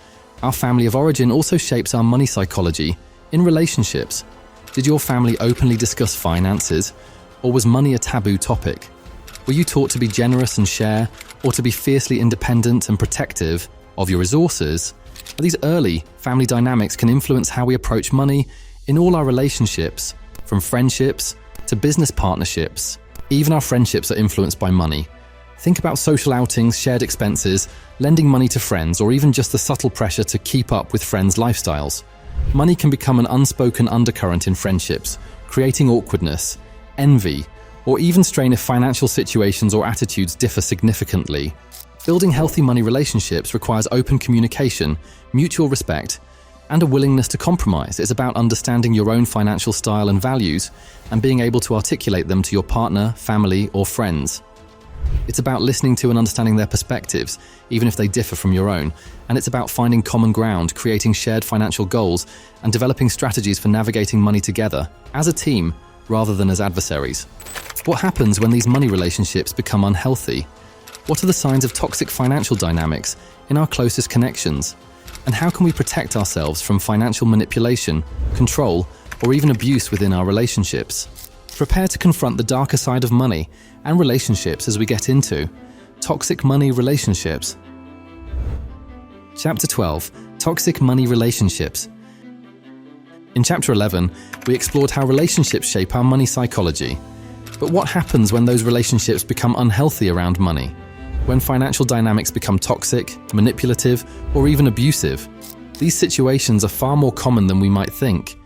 Our family of origin also shapes our money psychology in relationships. Did your family openly discuss finances, or was money a taboo topic? Were you taught to be generous and share, or to be fiercely independent and protective of your resources? These early family dynamics can influence how we approach money in all our relationships, from friendships to business partnerships. Even our friendships are influenced by money. Think about social outings, shared expenses, lending money to friends, or even just the subtle pressure to keep up with friends' lifestyles. Money can become an unspoken undercurrent in friendships, creating awkwardness, envy, or even strain if financial situations or attitudes differ significantly. Building healthy money relationships requires open communication, mutual respect, and a willingness to compromise. It's about understanding your own financial style and values and being able to articulate them to your partner, family, or friends. It's about listening to and understanding their perspectives, even if they differ from your own. And it's about finding common ground, creating shared financial goals, and developing strategies for navigating money together, as a team, rather than as adversaries. What happens when these money relationships become unhealthy? What are the signs of toxic financial dynamics in our closest connections? And how can we protect ourselves from financial manipulation, control, or even abuse within our relationships? Prepare to confront the darker side of money and relationships as we get into toxic money relationships. Chapter 12: Toxic Money Relationships. In Chapter 11, we explored how relationships shape our money psychology. But what happens when those relationships become unhealthy around money? When financial dynamics become toxic, manipulative, or even abusive? These situations are far more common than we might think,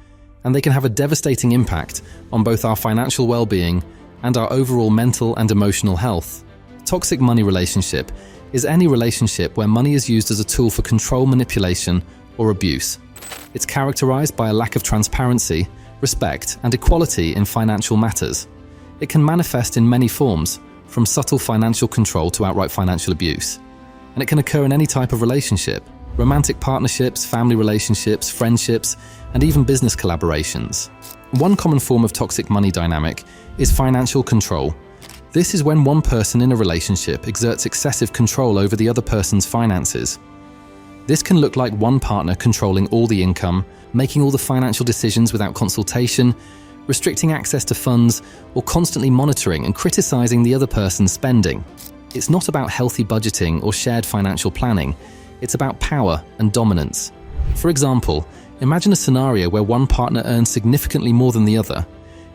and they can have a devastating impact on both our financial well-being and our overall mental and emotional health. Toxic money relationship is any relationship where money is used as a tool for control, manipulation, or abuse. It's characterized by a lack of transparency, respect, and equality in financial matters. It can manifest in many forms, from subtle financial control to outright financial abuse. And it can occur in any type of relationship: romantic partnerships, family relationships, friendships, and even business collaborations. One common form of toxic money dynamic is financial control. This is when one person in a relationship exerts excessive control over the other person's finances. This can look like one partner controlling all the income, making all the financial decisions without consultation, restricting access to funds, or constantly monitoring and criticizing the other person's spending. It's not about healthy budgeting or shared financial planning. It's about power and dominance. For example, imagine a scenario where one partner earns significantly more than the other.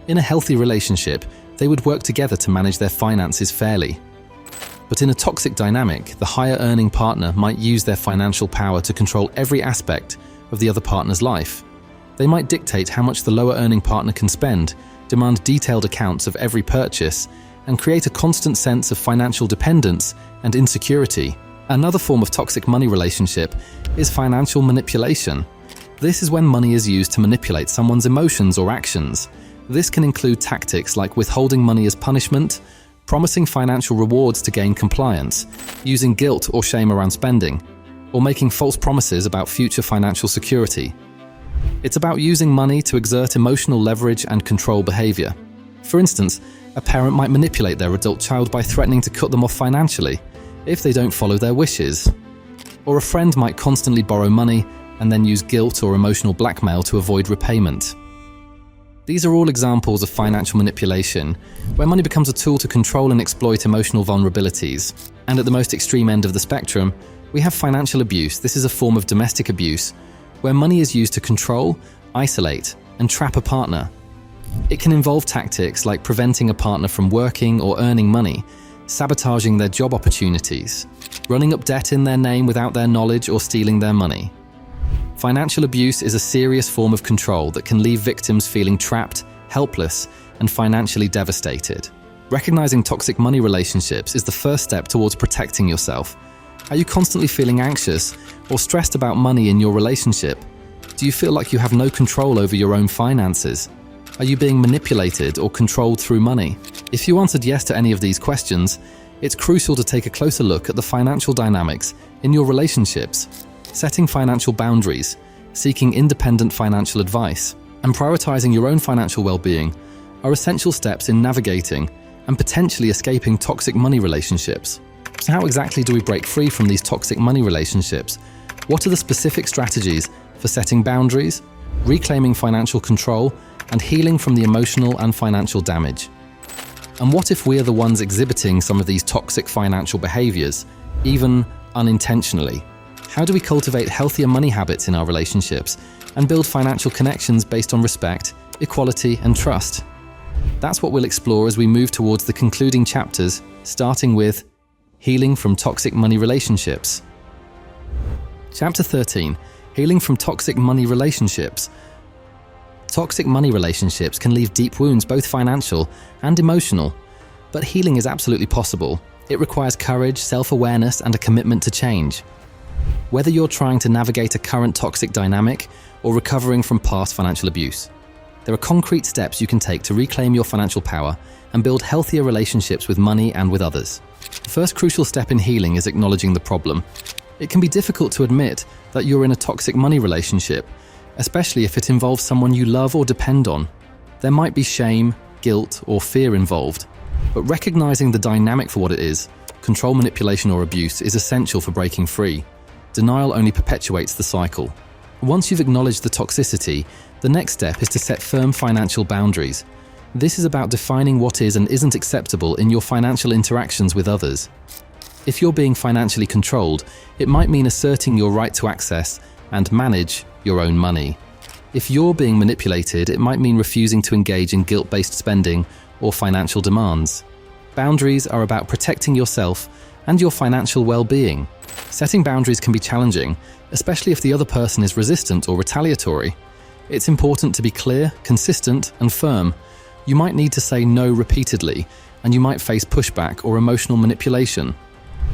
In a healthy relationship, they would work together to manage their finances fairly. But in a toxic dynamic, the higher earning partner might use their financial power to control every aspect of the other partner's life. They might dictate how much the lower earning partner can spend, demand detailed accounts of every purchase, and create a constant sense of financial dependence and insecurity. Another form of toxic money relationship is financial manipulation. This is when money is used to manipulate someone's emotions or actions. This can include tactics like withholding money as punishment, promising financial rewards to gain compliance, using guilt or shame around spending, or making false promises about future financial security. It's about using money to exert emotional leverage and control behavior. For instance, a parent might manipulate their adult child by threatening to cut them off financially if they don't follow their wishes. Or a friend might constantly borrow money and then use guilt or emotional blackmail to avoid repayment. These are all examples of financial manipulation, where money becomes a tool to control and exploit emotional vulnerabilities. And at the most extreme end of the spectrum, we have financial abuse. This is a form of domestic abuse, where money is used to control, isolate, and trap a partner. It can involve tactics like preventing a partner from working or earning money, sabotaging their job opportunities, running up debt in their name without their knowledge, or stealing their money. Financial abuse is a serious form of control that can leave victims feeling trapped, helpless, and financially devastated. Recognizing toxic money relationships is the first step towards protecting yourself. Are you constantly feeling anxious or stressed about money in your relationship? Do you feel like you have no control over your own finances? Are you being manipulated or controlled through money? If you answered yes to any of these questions, it's crucial to take a closer look at the financial dynamics in your relationships. Setting financial boundaries, seeking independent financial advice, and prioritizing your own financial well-being are essential steps in navigating and potentially escaping toxic money relationships. So how exactly do we break free from these toxic money relationships? What are the specific strategies for setting boundaries, reclaiming financial control, and healing from the emotional and financial damage? And what if we are the ones exhibiting some of these toxic financial behaviors, even unintentionally? How do we cultivate healthier money habits in our relationships and build financial connections based on respect, equality, and trust? That's what we'll explore as we move towards the concluding chapters, starting with healing from toxic money relationships. Chapter 13, Healing from Toxic Money Relationships. Toxic money relationships can leave deep wounds, both financial and emotional, but healing is absolutely possible. It requires courage, self-awareness, and a commitment to change. Whether you're trying to navigate a current toxic dynamic or recovering from past financial abuse, there are concrete steps you can take to reclaim your financial power and build healthier relationships with money and with others. The first crucial step in healing is acknowledging the problem. It can be difficult to admit that you're in a toxic money relationship, especially if it involves someone you love or depend on. There might be shame, guilt, or fear involved, but recognizing the dynamic for what it is, control, manipulation, or abuse, is essential for breaking free. Denial only perpetuates the cycle. Once you've acknowledged the toxicity, the next step is to set firm financial boundaries. This is about defining what is and isn't acceptable in your financial interactions with others. If you're being financially controlled, it might mean asserting your right to access and manage your own money. If you're being manipulated, it might mean refusing to engage in guilt-based spending or financial demands. Boundaries are about protecting yourself and your financial well-being. Setting boundaries can be challenging, especially if the other person is resistant or retaliatory. It's important to be clear, consistent, and firm. You might need to say no repeatedly, and you might face pushback or emotional manipulation.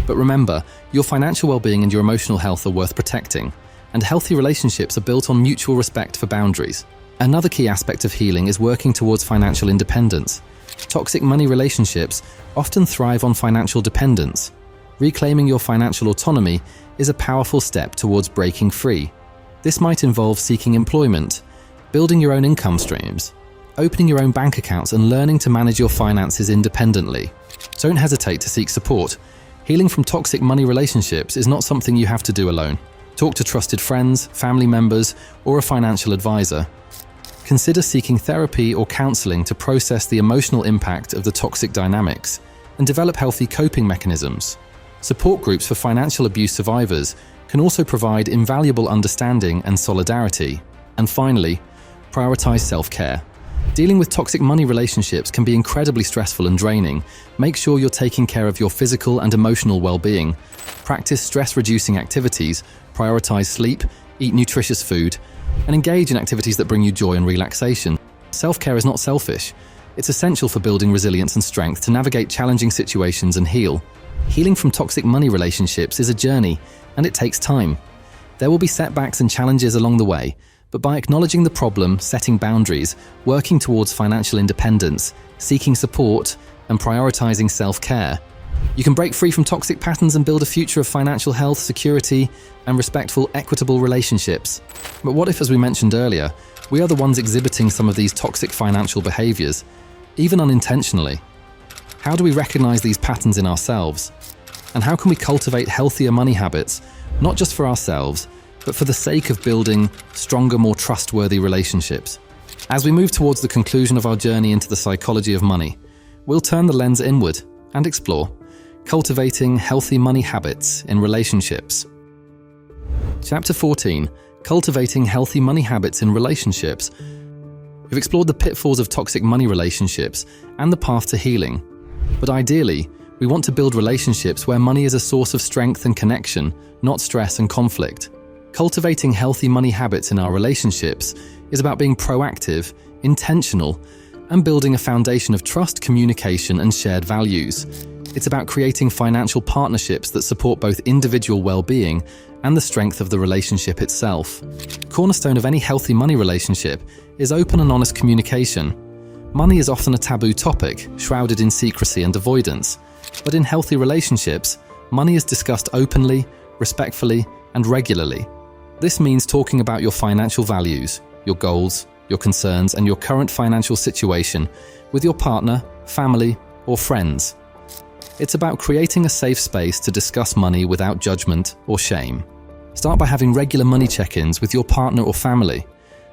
But remember, your financial well-being and your emotional health are worth protecting, and healthy relationships are built on mutual respect for boundaries. Another key aspect of healing is working towards financial independence. Toxic money relationships often thrive on financial dependence. Reclaiming your financial autonomy is a powerful step towards breaking free. This might involve seeking employment, building your own income streams, opening your own bank accounts, and learning to manage your finances independently. Don't hesitate to seek support. Healing from toxic money relationships is not something you have to do alone. Talk to trusted friends, family members, or a financial advisor. Consider seeking therapy or counseling to process the emotional impact of the toxic dynamics and develop healthy coping mechanisms. Support groups for financial abuse survivors can also provide invaluable understanding and solidarity. And finally, prioritize self-care. Dealing with toxic money relationships can be incredibly stressful and draining. Make sure you're taking care of your physical and emotional well-being. Practice stress-reducing activities, prioritize sleep, eat nutritious food, and engage in activities that bring you joy and relaxation. Self-care is not selfish. It's essential for building resilience and strength to navigate challenging situations and heal. Healing from toxic money relationships is a journey, and it takes time. There will be setbacks and challenges along the way, but by acknowledging the problem, setting boundaries, working towards financial independence, seeking support, and prioritizing self-care, you can break free from toxic patterns and build a future of financial health, security, and respectful, equitable relationships. But what if, as we mentioned earlier, we are the ones exhibiting some of these toxic financial behaviors, even unintentionally? How do we recognize these patterns in ourselves? And how can we cultivate healthier money habits, not just for ourselves, but for the sake of building stronger, more trustworthy relationships? As we move towards the conclusion of our journey into the psychology of money, we'll turn the lens inward and explore cultivating healthy money habits in relationships. Chapter 14, Cultivating Healthy Money Habits in Relationships. We've explored the pitfalls of toxic money relationships and the path to healing. But ideally, we want to build relationships where money is a source of strength and connection, not stress and conflict. Cultivating healthy money habits in our relationships is about being proactive, intentional, and building a foundation of trust, communication, and shared values. It's about creating financial partnerships that support both individual well-being and the strength of the relationship itself. Cornerstone of any healthy money relationship is open and honest communication. Money is often a taboo topic, shrouded in secrecy and avoidance. But in healthy relationships, money is discussed openly, respectfully, and regularly. This means talking about your financial values, your goals, your concerns, and your current financial situation with your partner, family, or friends. It's about creating a safe space to discuss money without judgment or shame. Start by having regular money check-ins with your partner or family.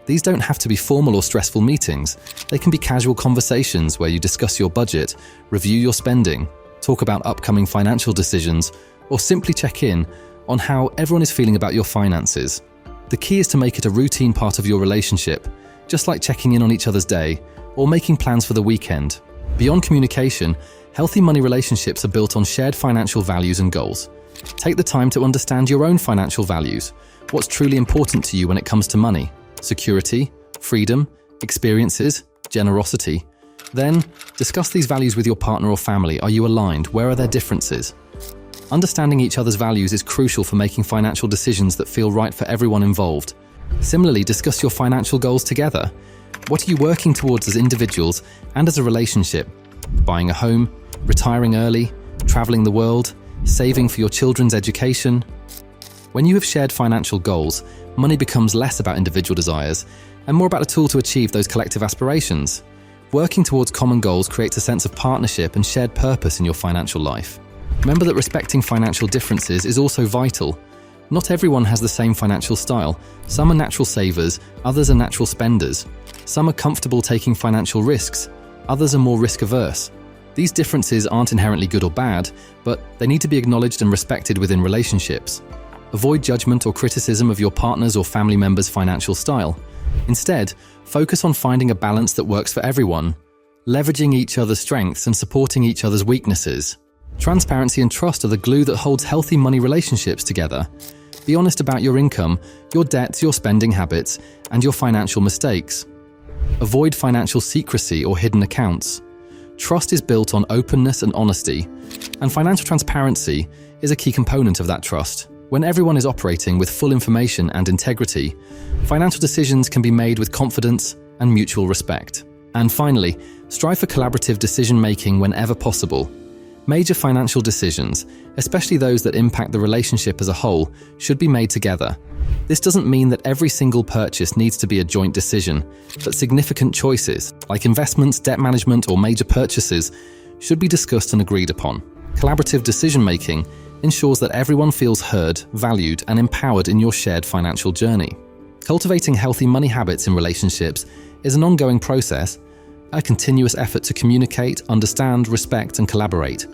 These don't have to be formal or stressful meetings. They can be casual conversations where you discuss your budget, review your spending, talk about upcoming financial decisions, or simply check in on how everyone is feeling about your finances. The key is to make it a routine part of your relationship, just like checking in on each other's day or making plans for the weekend. Beyond communication, healthy money relationships are built on shared financial values and goals. Take the time to understand your own financial values. What's truly important to you when it comes to money? Security, freedom, experiences, generosity. Then, discuss these values with your partner or family. Are you aligned? Where are there differences? Understanding each other's values is crucial for making financial decisions that feel right for everyone involved. Similarly, discuss your financial goals together. What are you working towards as individuals and as a relationship? Buying a home, retiring early, traveling the world, saving for your children's education. When you have shared financial goals, money becomes less about individual desires and more about a tool to achieve those collective aspirations. Working towards common goals creates a sense of partnership and shared purpose in your financial life. Remember that respecting financial differences is also vital. Not everyone has the same financial style. Some are natural savers, others are natural spenders. Some are comfortable taking financial risks, others are more risk-averse. These differences aren't inherently good or bad, but they need to be acknowledged and respected within relationships. Avoid judgment or criticism of your partner's or family member's financial style. Instead, focus on finding a balance that works for everyone, leveraging each other's strengths and supporting each other's weaknesses. Transparency and trust are the glue that holds healthy money relationships together. Be honest about your income, your debts, your spending habits, and your financial mistakes. Avoid financial secrecy or hidden accounts. Trust is built on openness and honesty, and financial transparency is a key component of that trust. When everyone is operating with full information and integrity, financial decisions can be made with confidence and mutual respect. And finally, strive for collaborative decision-making whenever possible. Major financial decisions, especially those that impact the relationship as a whole, should be made together. This doesn't mean that every single purchase needs to be a joint decision, but significant choices, like investments, debt management, or major purchases, should be discussed and agreed upon. Collaborative decision-making ensures that everyone feels heard, valued, and empowered in your shared financial journey. Cultivating healthy money habits in relationships is an ongoing process, a continuous effort to communicate, understand, respect, and collaborate.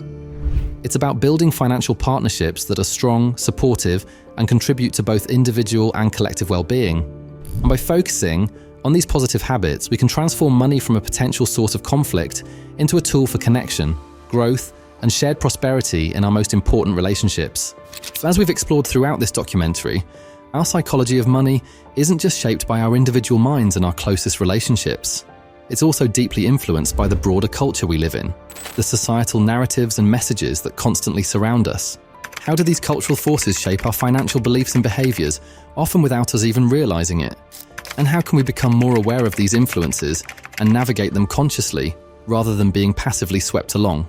It's about building financial partnerships that are strong, supportive, and contribute to both individual and collective well-being. And by focusing on these positive habits, we can transform money from a potential source of conflict into a tool for connection, growth, and shared prosperity in our most important relationships. So as we've explored throughout this documentary, our psychology of money isn't just shaped by our individual minds and our closest relationships. it's also deeply influenced by the broader culture we live in, the societal narratives and messages that constantly surround us. How do these cultural forces shape our financial beliefs and behaviors, often without us even realizing it? And how can we become more aware of these influences and navigate them consciously, rather than being passively swept along?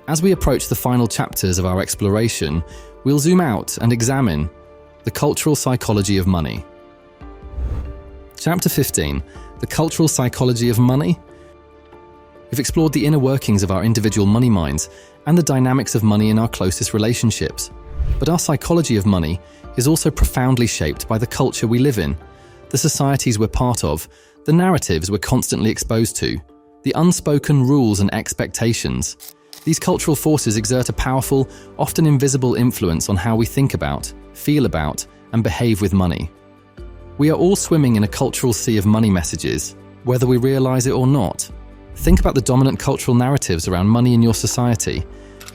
As we approach the final chapters of our exploration, we'll zoom out and examine the cultural psychology of money. Chapter 15, the cultural psychology of money. We've explored the inner workings of our individual money minds and the dynamics of money in our closest relationships. But our psychology of money is also profoundly shaped by the culture we live in, the societies we're part of, the narratives we're constantly exposed to, the unspoken rules and expectations. These cultural forces exert a powerful, often invisible influence on how we think about, feel about, and behave with money. We are all swimming in a cultural sea of money messages, whether we realize it or not. Think about the dominant cultural narratives around money in your society.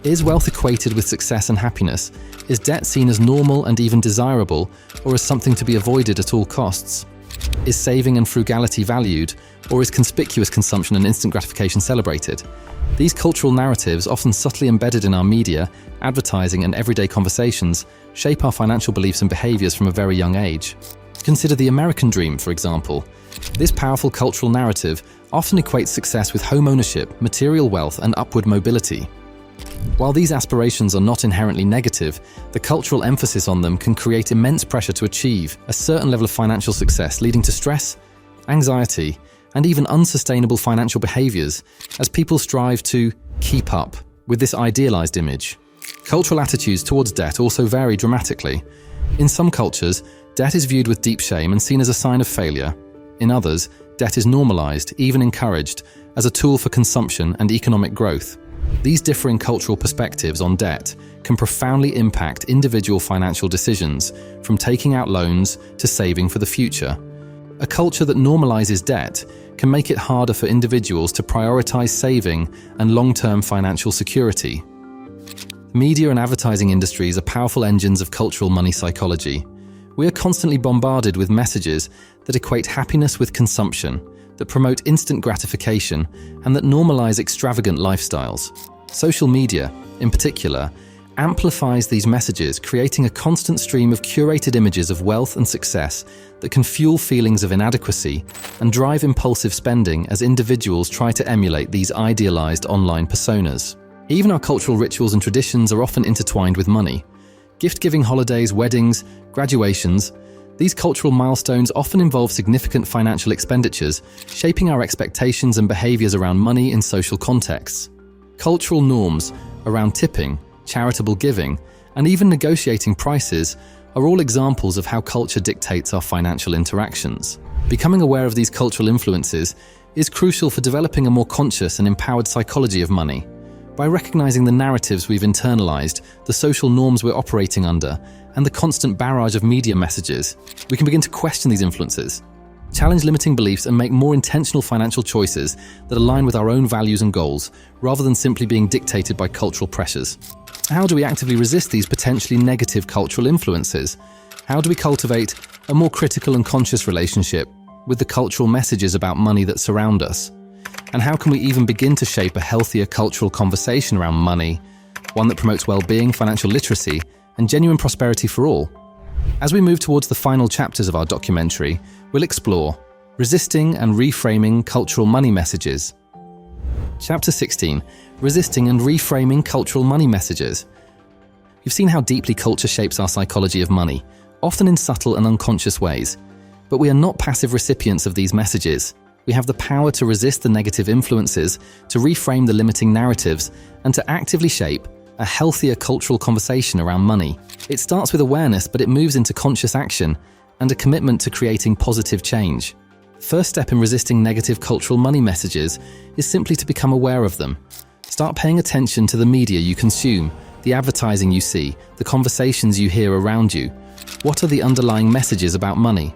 Is wealth equated with success and happiness? Is debt seen as normal and even desirable, or as something to be avoided at all costs? Is saving and frugality valued, or is conspicuous consumption and instant gratification celebrated? These cultural narratives, often subtly embedded in our media, advertising, and everyday conversations, shape our financial beliefs and behaviors from a very young age. Consider the American dream, for example. This powerful cultural narrative often equates success with home ownership, material wealth, and upward mobility. While these aspirations are not inherently negative, the cultural emphasis on them can create immense pressure to achieve a certain level of financial success, leading to stress, anxiety, and even unsustainable financial behaviors as people strive to keep up with this idealized image. Cultural attitudes towards debt also vary dramatically. In some cultures, debt is viewed with deep shame and seen as a sign of failure. In others, debt is normalized, even encouraged, as a tool for consumption and economic growth. These differing cultural perspectives on debt can profoundly impact individual financial decisions, from taking out loans to saving for the future. A culture that normalizes debt can make it harder for individuals to prioritize saving and long-term financial security. Media and advertising industries are powerful engines of cultural money psychology. We are constantly bombarded with messages that equate happiness with consumption, that promote instant gratification, and that normalize extravagant lifestyles. Social media, in particular, amplifies these messages, creating a constant stream of curated images of wealth and success that can fuel feelings of inadequacy and drive impulsive spending as individuals try to emulate these idealized online personas. Even our cultural rituals and traditions are often intertwined with money. Gift-giving holidays, weddings, graduations, these cultural milestones often involve significant financial expenditures, shaping our expectations and behaviors around money in social contexts. Cultural norms around tipping, charitable giving, and even negotiating prices are all examples of how culture dictates our financial interactions. Becoming aware of these cultural influences is crucial for developing a more conscious and empowered psychology of money. By recognizing the narratives we've internalized, the social norms we're operating under, and the constant barrage of media messages, we can begin to question these influences, challenge limiting beliefs, and make more intentional financial choices that align with our own values and goals, rather than simply being dictated by cultural pressures. How do we actively resist these potentially negative cultural influences? How do we cultivate a more critical and conscious relationship with the cultural messages about money that surround us? And how can we even begin to shape a healthier cultural conversation around money, one that promotes well-being, financial literacy, and genuine prosperity for all? As we move towards the final chapters of our documentary, we'll explore resisting and reframing cultural money messages. Chapter 16, resisting and reframing cultural money messages. You've seen how deeply culture shapes our psychology of money, often in subtle and unconscious ways. But we are not passive recipients of these messages. We have the power to resist the negative influences, to reframe the limiting narratives, and to actively shape a healthier cultural conversation around money. It starts with awareness, but it moves into conscious action and a commitment to creating positive change. First step in resisting negative cultural money messages is simply to become aware of them. Start paying attention to the media you consume, the advertising you see, the conversations you hear around you. What are the underlying messages about money?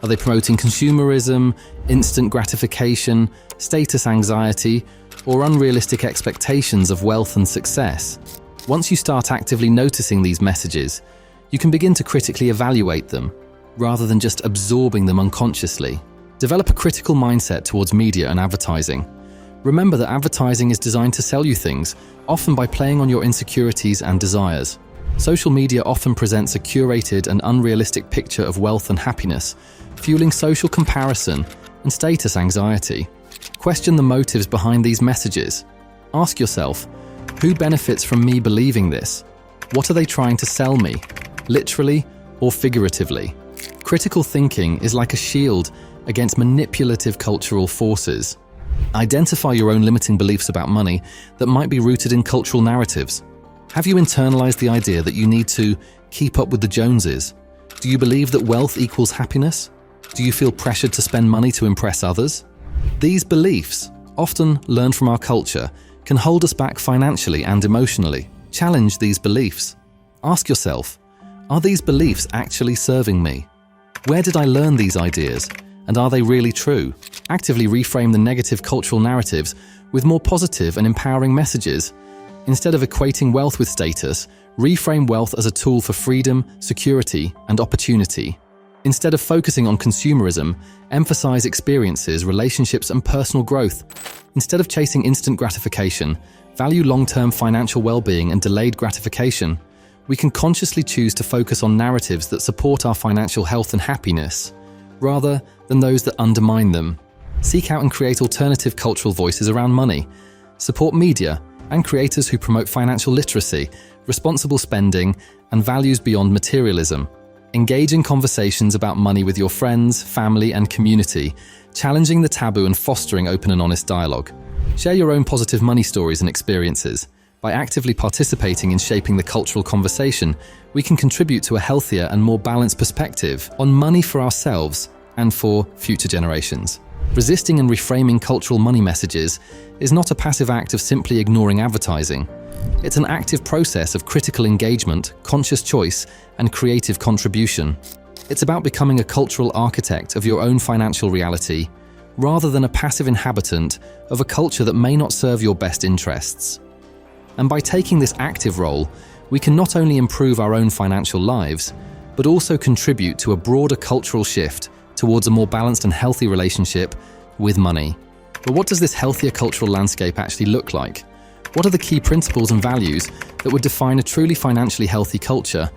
Are they promoting consumerism, instant gratification, status anxiety, or unrealistic expectations of wealth and success? Once you start actively noticing these messages, you can begin to critically evaluate them, rather than just absorbing them unconsciously. Develop a critical mindset towards media and advertising. Remember that advertising is designed to sell you things, often by playing on your insecurities and desires. Social media often presents a curated and unrealistic picture of wealth and happiness, fueling social comparison and status anxiety. Question the motives behind these messages. Ask yourself, who benefits from me believing this? What are they trying to sell me, literally or figuratively? Critical thinking is like a shield against manipulative cultural forces. Identify your own limiting beliefs about money that might be rooted in cultural narratives. Have you internalized the idea that you need to keep up with the Joneses? Do you believe that wealth equals happiness? Do you feel pressured to spend money to impress others? These beliefs, often learned from our culture, can hold us back financially and emotionally. Challenge these beliefs. Ask yourself, are these beliefs actually serving me? Where did I learn these ideas? And are they really true? Actively reframe the negative cultural narratives with more positive and empowering messages. Instead of equating wealth with status, reframe wealth as a tool for freedom, security, and opportunity. Instead of focusing on consumerism, emphasize experiences, relationships, and personal growth. Instead of chasing instant gratification, value long-term financial well-being and delayed gratification. We can consciously choose to focus on narratives that support our financial health and happiness, rather than those that undermine them. Seek out and create alternative cultural voices around money. Support media and creators who promote financial literacy, responsible spending, and values beyond materialism. Engage in conversations about money with your friends, family, and community, challenging the taboo and fostering open and honest dialogue. Share your own positive money stories and experiences. By actively participating in shaping the cultural conversation, we can contribute to a healthier and more balanced perspective on money for ourselves and for future generations. Resisting and reframing cultural money messages is not a passive act of simply ignoring advertising. It's an active process of critical engagement, conscious choice, and creative contribution. It's about becoming a cultural architect of your own financial reality, rather than a passive inhabitant of a culture that may not serve your best interests. And by taking this active role, we can not only improve our own financial lives, but also contribute to a broader cultural shift towards a more balanced and healthy relationship with money. But what does this healthier cultural landscape actually look like? What are the key principles and values that would define a truly financially healthy culture?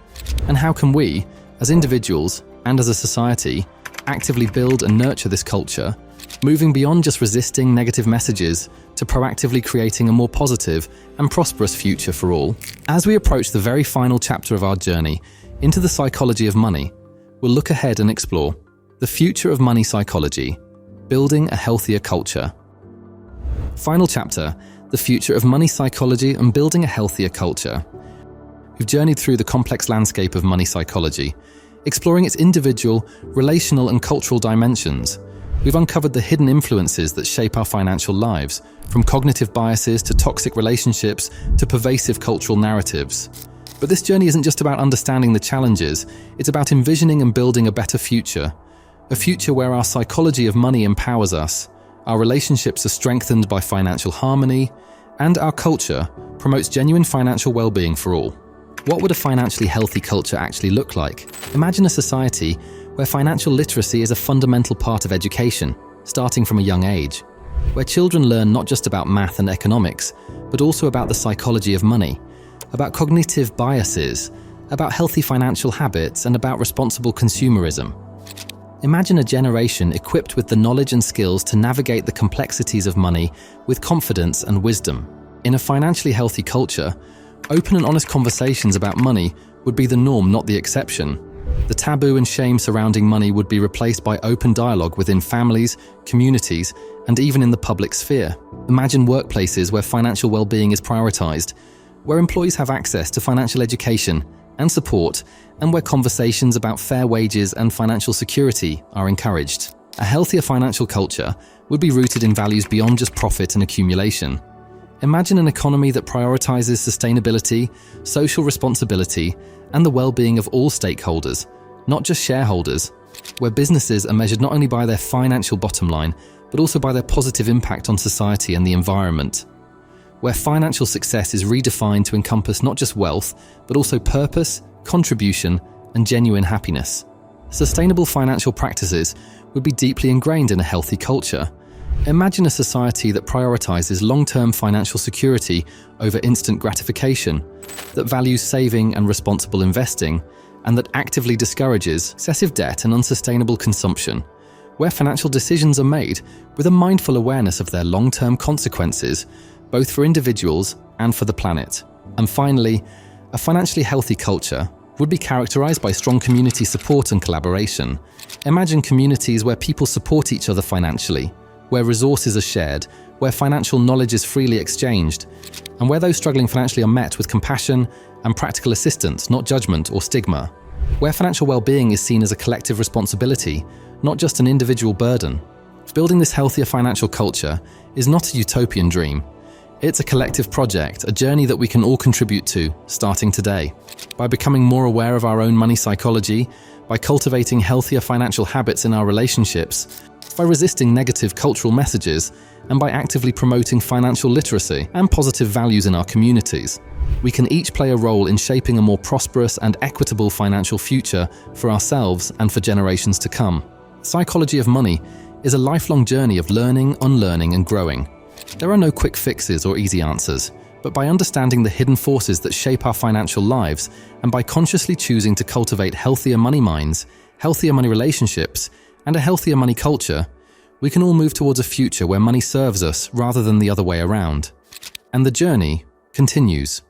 And how can we, as individuals and as a society, actively build and nurture this culture, moving beyond just resisting negative messages to proactively creating a more positive and prosperous future for all? As we approach the very final chapter of our journey into the psychology of money, we'll look ahead and explore the future of money psychology, building a healthier culture. Final chapter, the future of money psychology and building a healthier culture. We've journeyed through the complex landscape of money psychology, exploring its individual, relational, and cultural dimensions. We've uncovered the hidden influences that shape our financial lives, from cognitive biases to toxic relationships to pervasive cultural narratives. But this journey isn't just about understanding the challenges, it's about envisioning and building a better future. A future where our psychology of money empowers us, our relationships are strengthened by financial harmony, and our culture promotes genuine financial well-being for all. What would a financially healthy culture actually look like? Imagine a society where financial literacy is a fundamental part of education, starting from a young age, where children learn not just about math and economics, but also about the psychology of money, about cognitive biases, about healthy financial habits, and about responsible consumerism. Imagine a generation equipped with the knowledge and skills to navigate the complexities of money with confidence and wisdom. In a financially healthy culture, open and honest conversations about money would be the norm, not the exception. The taboo and shame surrounding money would be replaced by open dialogue within families, communities, and even in the public sphere. Imagine workplaces where financial well-being is prioritized, where employees have access to financial education and support, and where conversations about fair wages and financial security are encouraged. A healthier financial culture would be rooted in values beyond just profit and accumulation. Imagine an economy that prioritizes sustainability, social responsibility, and the well-being of all stakeholders, not just shareholders, where businesses are measured not only by their financial bottom line, but also by their positive impact on society and the environment, where financial success is redefined to encompass not just wealth, but also purpose, contribution, and genuine happiness. Sustainable financial practices would be deeply ingrained in a healthy culture. Imagine a society that prioritizes long-term financial security over instant gratification, that values saving and responsible investing, and that actively discourages excessive debt and unsustainable consumption, where financial decisions are made with a mindful awareness of their long-term consequences, both for individuals and for the planet. And finally, a financially healthy culture would be characterized by strong community support and collaboration. Imagine communities where people support each other financially, where resources are shared, where financial knowledge is freely exchanged, and where those struggling financially are met with compassion and practical assistance, not judgment or stigma, where financial well-being is seen as a collective responsibility, not just an individual burden. Building this healthier financial culture is not a utopian dream. It's a collective project, a journey that we can all contribute to, starting today. By becoming more aware of our own money psychology, by cultivating healthier financial habits in our relationships, by resisting negative cultural messages, and by actively promoting financial literacy and positive values in our communities, we can each play a role in shaping a more prosperous and equitable financial future for ourselves and for generations to come. Psychology of money is a lifelong journey of learning, unlearning, and growing. There are no quick fixes or easy answers, but by understanding the hidden forces that shape our financial lives, and by consciously choosing to cultivate healthier money minds, healthier money relationships, and a healthier money culture, we can all move towards a future where money serves us rather than the other way around. And the journey continues.